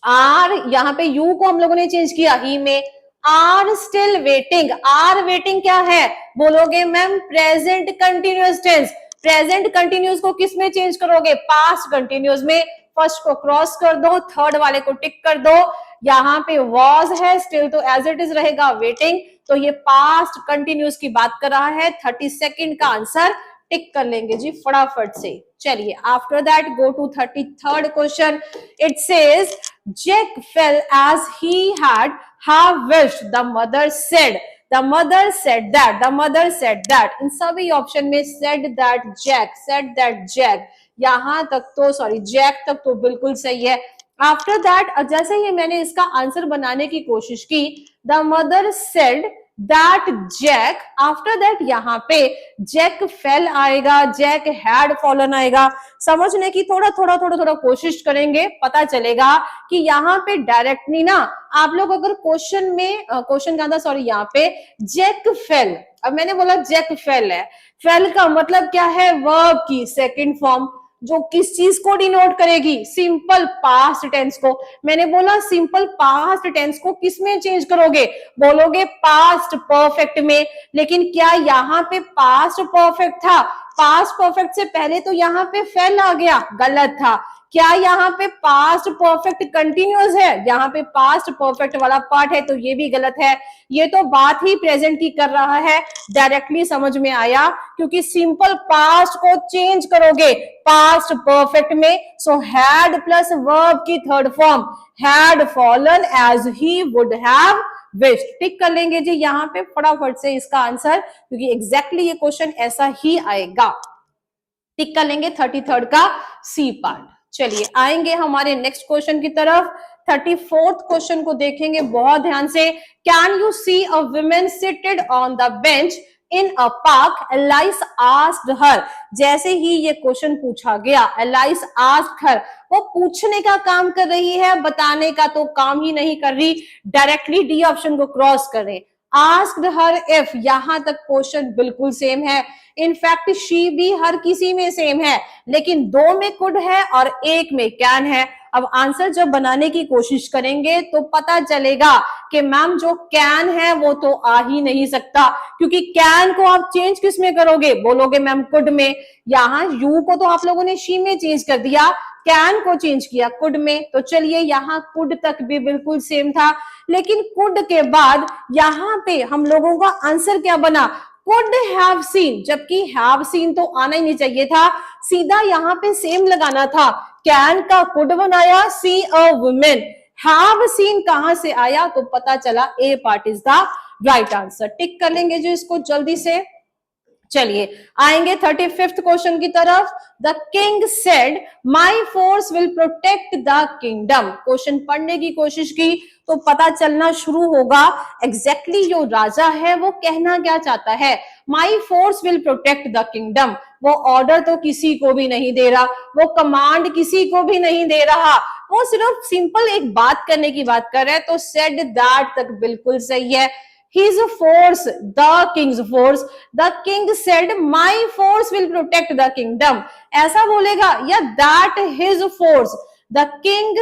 A: आर, यहाँ पे यू को हम लोगों ने चेंज किया ही में। Are still waiting, are waiting क्या है बोलोगे ma'am, present continuous tense. Present continuous को किस में चेंज करोगे, पास्ट कंटिन्यूअस में। फर्स्ट को क्रॉस कर दो, थर्ड वाले को टिक कर दो। यहाँ पे वॉज है, स्टिल तो एज इट इज रहेगा वेटिंग, तो ये पास्ट कंटिन्यूअस की बात कर रहा है। 32nd का आंसर टिक कर लेंगे जी फटाफट से। चलिए after that go to 33rd question. It says Jack fell as he had have wished, the mother said, the mother said that, the mother said that। इन सभी ऑप्शन में said that Jack, said that Jack, यहां तक तो sorry Jack तक तो बिल्कुल सही है। आफ्टर दैट जैसे ही मैंने इसका आंसर बनाने की कोशिश की, the mother said that Jack, after that यहाँ पे जैक फेल आएगा, जैक हैड फॉलन आएगा। समझने की थोड़ा कोशिश करेंगे, पता चलेगा कि यहाँ पे डायरेक्टली ना आप लोग अगर क्वेश्चन में क्वेश्चन का था सॉरी यहाँ पे जैक फेल, अब मैंने बोला जैक फेल है, फेल का मतलब क्या है, वर्ब की सेकंड फॉर्म जो किस चीज को डिनोट करेगी, सिंपल पास्ट टेंस को। मैंने बोला सिंपल पास्ट टेंस को किस में चेंज करोगे, बोलोगे पास्ट परफेक्ट में। लेकिन क्या यहाँ पे पास्ट परफेक्ट था, पास्ट परफेक्ट से पहले तो यहाँ पे फेल आ गया, गलत था। क्या यहाँ पे पास्ट परफेक्ट कंटिन्यूअस है, यहाँ पे पास्ट परफेक्ट वाला पार्ट है, तो ये भी गलत है। ये तो बात ही प्रेजेंट की कर रहा है, डायरेक्टली समझ में आया, क्योंकि सिंपल पास्ट को चेंज करोगे पास्ट परफेक्ट में। सो हैड प्लस वर्ब की third form, had fallen as he would have wished. Tick कर लेंगे जी यहाँ पे फटाफट से इसका आंसर, क्योंकि एग्जैक्टली ये क्वेश्चन ऐसा ही आएगा। टिक कर लेंगे 33rd का सी पार्ट। चलिए आएंगे हमारे नेक्स्ट क्वेश्चन की तरफ। 34th क्वेश्चन को देखेंगे बहुत ध्यान से। Can you see a woman seated on the bench in a park, Alice asked her. जैसे ही ये क्वेश्चन पूछा गया, एलाइस आस्क्ड हर, वो पूछने का काम कर रही है, बताने का तो काम ही नहीं कर रही, डायरेक्टली डी ऑप्शन को क्रॉस कर रहे। आस्क्ड हर इफ, यहां तक क्वेश्चन बिल्कुल सेम है। इनफैक्ट शी भी हर किसी में सेम है, लेकिन दो में कुड है और एक में कैन है। अब आंसर जब बनाने की कोशिश करेंगे तो पता चलेगा कि मैम जो कैन है वो तो आ ही नहीं सकता, क्योंकि कैन को आप चेंज किस में करोगे, बोलोगे मैम कुड में। यहाँ यू को तो आप लोगों ने शी में चेंज कर दिया, कैन को चेंज किया कुड में। तो चलिए यहाँ कुड तक भी बिल्कुल सेम था, लेकिन कुड के बाद यहाँ पे हम लोगों का आंसर क्या बना, कुड हैव सीन, जबकि हैव सीन तो आना ही नहीं चाहिए था, सीधा यहाँ पे सेम लगाना था। कैन का कुड बनाया, see a women, have seen कहां से आया, तो पता चला A part is the right answer. Tick कर लेंगे जो इसको जल्दी से। चलिए आएंगे 35th क्वेश्चन की तरफ। The king said my force will protect the kingdom. Question पढ़ने की कोशिश की तो पता चलना शुरू होगा एग्जैक्टली जो राजा है वो कहना क्या चाहता है। My force will protect the kingdom, वो ऑर्डर तो किसी को भी नहीं दे रहा, वो कमांड किसी को भी नहीं दे रहा, वो सिर्फ सिंपल एक बात करने की बात कर रहा है। तो सेड दैट तक बिल्कुल सही है। his force, the king's force, the king said my force will protect the kingdom, ऐसा बोलेगा, या that his force, the king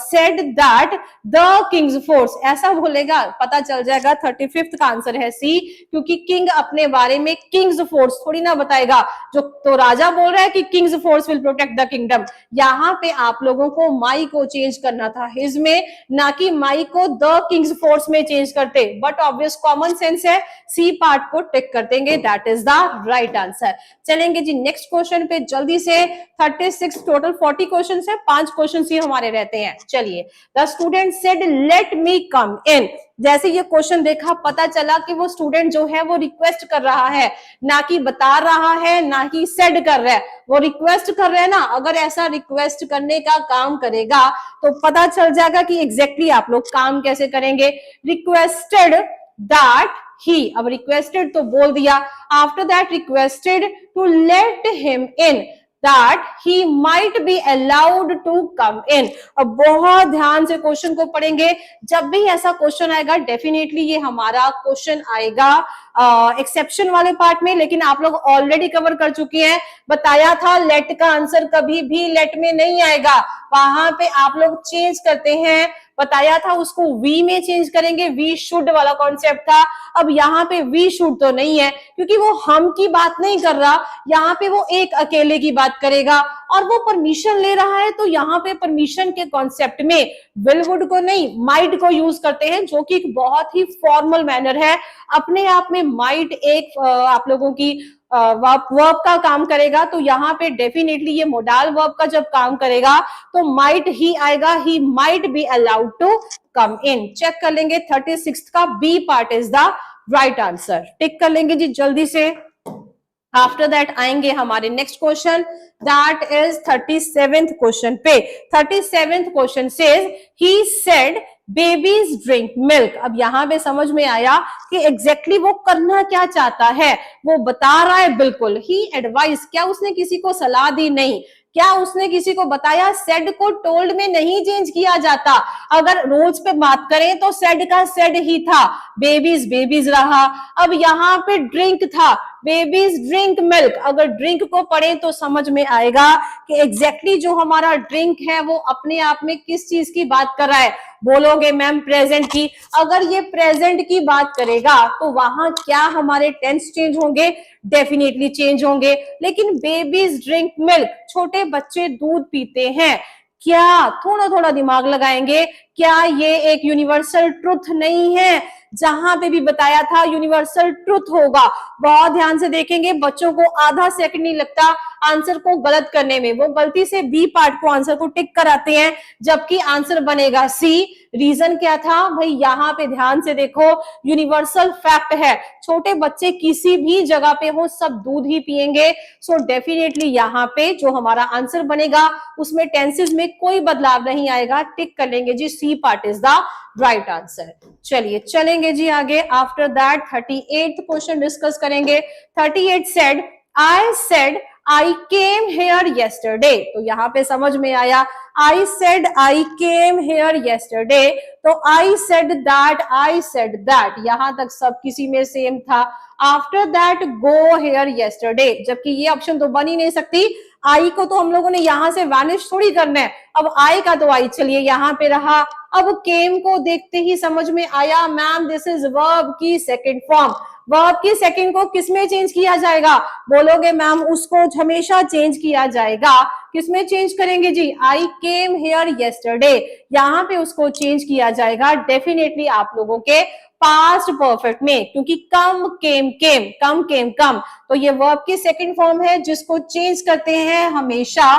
A: said that the king's force, ऐसा बोलेगा, पता चल जाएगा 35th का आंसर है सी, क्योंकि किंग अपने बारे में किंग्स फोर्स थोड़ी ना बताएगा, जो तो राजा बोल रहा है कि Kings force will protect the kingdom, यहाँ पे आप लोगों को माई को चेंज करना था हिज में, ना कि माई को द किंग्स फोर्स में चेंज करते, बट ऑब्वियस कॉमन सेंस है, सी पार्ट को टिक कर देंगे, that is the right answer. चलेंगे जी नेक्स्ट क्वेश्चन पे जल्दी से, 36 टोटल 40 क्वेश्चन है, 5 क्वेश्चन ही हमारे रहते हैं। चलिए, the student said let me come in, जैसे ये क्वेश्चन देखा पता चला कि वो स्टूडेंट जो है वो रिक्वेस्ट कर रहा है, ना कि बता रहा है, ना कि सेड कर रहा है, वो रिक्वेस्ट कर रहे हैं ना, अगर ऐसा रिक्वेस्ट करने का काम करेगा तो पता चल जाएगा कि एग्जैक्टली आप लोग काम कैसे करेंगे। रिक्वेस्टेड दैट ही, अब रिक्वेस्टेड तो बोल दिया, after that requested to let him in, that he might be allowed to come in। अब बहुत ध्यान से क्वेश्चन को पढ़ेंगे, जब भी ऐसा क्वेश्चन आएगा डेफिनेटली ये हमारा क्वेश्चन आएगा एक्सेप्शन वाले पार्ट में, लेकिन आप लोग ऑलरेडी कवर कर चुके हैं, बताया था लेट का आंसर कभी भी लेट में नहीं आएगा, वहां पे आप लोग चेंज करते हैं, बताया था उसको वी में चेंज करेंगे, वी शुड वाला कॉन्सेप्ट था। अब यहाँ पे वी शुड तो नहीं है, क्योंकि वो हम की बात नहीं कर रहा, यहाँ पे वो एक अकेले की बात करेगा, और वो परमिशन ले रहा है, तो यहाँ पे परमिशन के कॉन्सेप्ट में विल वुड को नहीं माइट को यूज करते हैं, जो कि एक बहुत ही फॉर्मल मैनर है। अपने आप में माइट एक आप लोगों की वर्ब का काम करेगा, तो यहाँ पे डेफिनेटली ये मोडाल वर्ब का जब काम करेगा तो माइट ही आएगा, he might be allowed to come in. Check कर लेंगे 36 का B part is the right answer, tick कर लेंगे जी जल्दी से। आफ्टर दैट आएंगे हमारे next question, that is 37th question पे। 37th question says he said babies drink milk. अब यहाँ पे समझ में आया कि एग्जैक्टली वो करना क्या चाहता है, वो बता रहा है बिल्कुल। ही एडवाइस, क्या उसने किसी को सलाह दी? नहीं। क्या उसने किसी को बताया? सेड को टोल्ड में नहीं चेंज किया जाता। अगर रूल्स पे बात करें तो सेड का सेड ही था, बेबीज बेबीज रहा। अब यहाँ पे ड्रिंक था, बेबीज ड्रिंक मिल्क। अगर ड्रिंक को पढ़े तो समझ में आएगा कि एग्जैक्टली जो हमारा ड्रिंक है वो अपने आप में किस चीज की बात कर रहा है। बोलोगे मैम प्रेजेंट की। अगर ये प्रेजेंट की बात करेगा तो वहां क्या हमारे टेंस चेंज होंगे? डेफिनेटली चेंज होंगे। लेकिन बेबीज ड्रिंक मिल्क, छोटे बच्चे दूध पीते हैं, क्या थोड़ा थोड़ा दिमाग लगाएंगे, क्या ये एक यूनिवर्सल ट्रुथ नहीं है? जहां पे भी बताया था यूनिवर्सल ट्रुथ होगा। बहुत ध्यान से देखेंगे, बच्चों को आधा सेकंड नहीं लगता आंसर को गलत करने में। वो गलती से बी पार्ट को आंसर को टिक कराते हैं, जबकि आंसर बनेगा सी। रीजन क्या था भाई? यहाँ पे ध्यान से देखो, यूनिवर्सल फैक्ट है, छोटे बच्चे किसी भी जगह पे हो सब दूध ही पिएंगे। सो डेफिनेटली यहाँ पे जो हमारा आंसर बनेगा उसमें टेंसेस में कोई बदलाव नहीं आएगा। टिक कर लेंगे जी, C part is the right answer. चलिए चलेंगे जी आगे। After that 38th question discuss करेंगे। 38 said I said I came here yesterday. तो यहाँ पे समझ में आया, I said I came here yesterday, तो I said that, I said that, यहां तक सब किसी में सेम था। After that go here yesterday, जबकि ये ऑप्शन तो बन ही नहीं सकती। आई को तो हम लोगों ने यहां से वैनिश थोड़ी करना है। अब आई का तो आई चलिए यहां पे रहा। अब केम को देखते ही समझ में आया मैम दिस इज वर्ब की सेकंड फॉर्म। वर्ब की सेकंड को किसमें चेंज किया जाएगा? बोलोगे मैम उसको हमेशा चेंज किया जाएगा। किसमें चेंज करेंगे जी? आई केम हेयर येस्टरडे, यहाँ पे उसको चेंज किया जाएगा डेफिनेटली आप लोगों के पास्ट परफेक्ट में, क्योंकि कम केम केम, कम केम कम, तो ये वर्ब की सेकंड फॉर्म है जिसको चेंज करते हैं हमेशा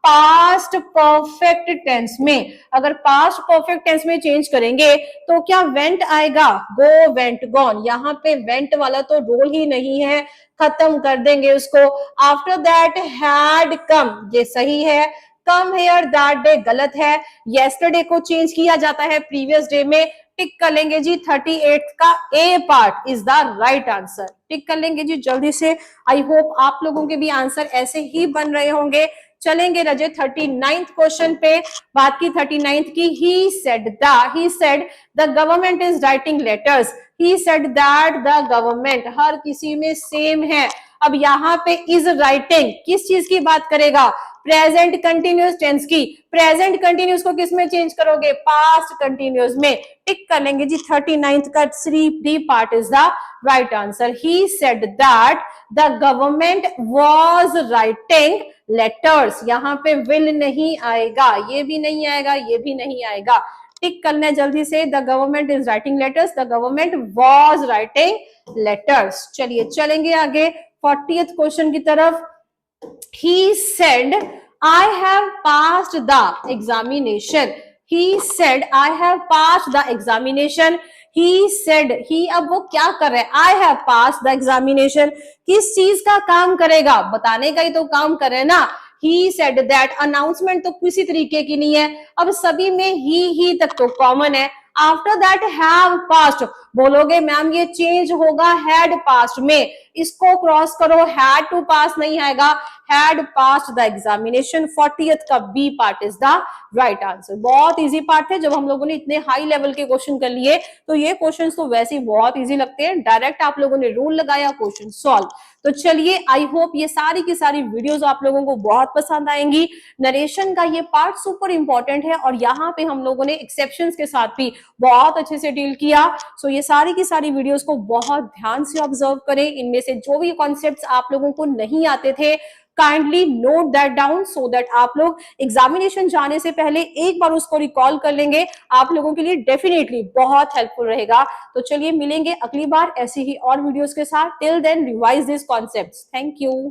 A: पास्ट परफेक्ट टेंस में। अगर पास्ट परफेक्ट टेंस में चेंज करेंगे तो क्या वेंट आएगा? गो वेंट गॉन, यहाँ पे वेंट वाला तो रोल ही नहीं है, खत्म कर देंगे उसको। आफ्टर दैट हैड कम, ये सही है। कम हेयर दैट डे गलत है। येस्टरडे को चेंज किया जाता है प्रीवियस डे में। टिक कर लेंगे जी 38 का A part is the right answer. Tick कर लेंगे जी जल्दी से। आई होप आप लोगों के भी आंसर ऐसे ही बन रहे होंगे। चलेंगे रजत 39th क्वेश्चन पे। बात की 39th की। he said the government is writing letters, he said that the government, हर किसी में सेम है। अब यहाँ पे is writing किस चीज की बात करेगा? प्रेजेंट कंटिन्यूस टेंस की। प्रेजेंट कंटिन्यूस को किस में चेंज करोगे? पास्ट कंटिन्यूस में। टिक कर लेंगे जी। 39th का 3D part is the right answer. He said that the government was writing letters. यहाँ पे विल नहीं आएगा, ये भी नहीं आएगा, ये भी नहीं आएगा। टिक करना है जल्दी से। The government is writing letters, the government was writing letters. चलिए चलेंगे आगे 40th क्वेश्चन की तरफ। He said, I have passed the examination. He said, I have passed the examination. He said, he अब वो क्या कर रहे हैं? I have passed the examination. किस चीज का काम करेगा? बताने का ही तो काम कर रहे हैं ना। He said that, अनाउंसमेंट तो किसी तरीके की नहीं है। अब सभी में ही तक तो कॉमन है। आफ्टर दैट हैव पास्ट बोलोगे मैम ये चेंज होगा हैड पास्ट में। इसको क्रॉस करो, हैड टू पास नहीं आएगा, had passed the examination. 40th का B part is the right answer. बहुत इजी पार्ट है। जब हम लोगों ने इतने हाई लेवल के क्वेश्चन कर लिए तो ये क्वेश्चन तो वैसे ही बहुत इजी लगते हैं। डायरेक्ट आप लोगों ने रूल लगाया, क्वेश्चन सॉल्व। तो चलिए आई होप ये सारी की सारी वीडियोस आप लोगों को बहुत पसंद आएंगी। नरेशन का ये पार्ट सुपर इंपॉर्टेंट है और यहाँ पे हम लोगों ने एक्सेप्शंस के साथ भी बहुत अच्छे से डील किया। सो ये सारी की सारी वीडियोस को बहुत ध्यान से ऑब्जर्व करें। इनमें से जो भी कॉन्सेप्ट्स आप लोगों को नहीं आते थे kindly note that down so that आप लोग एग्जामिनेशन जाने से पहले एक बार उसको रिकॉल कर लेंगे। आप लोगों के लिए डेफिनेटली बहुत हेल्पफुल रहेगा। तो चलिए मिलेंगे अगली बार ऐसी ही और वीडियोस के साथ। Till then revise this concepts. Thank you.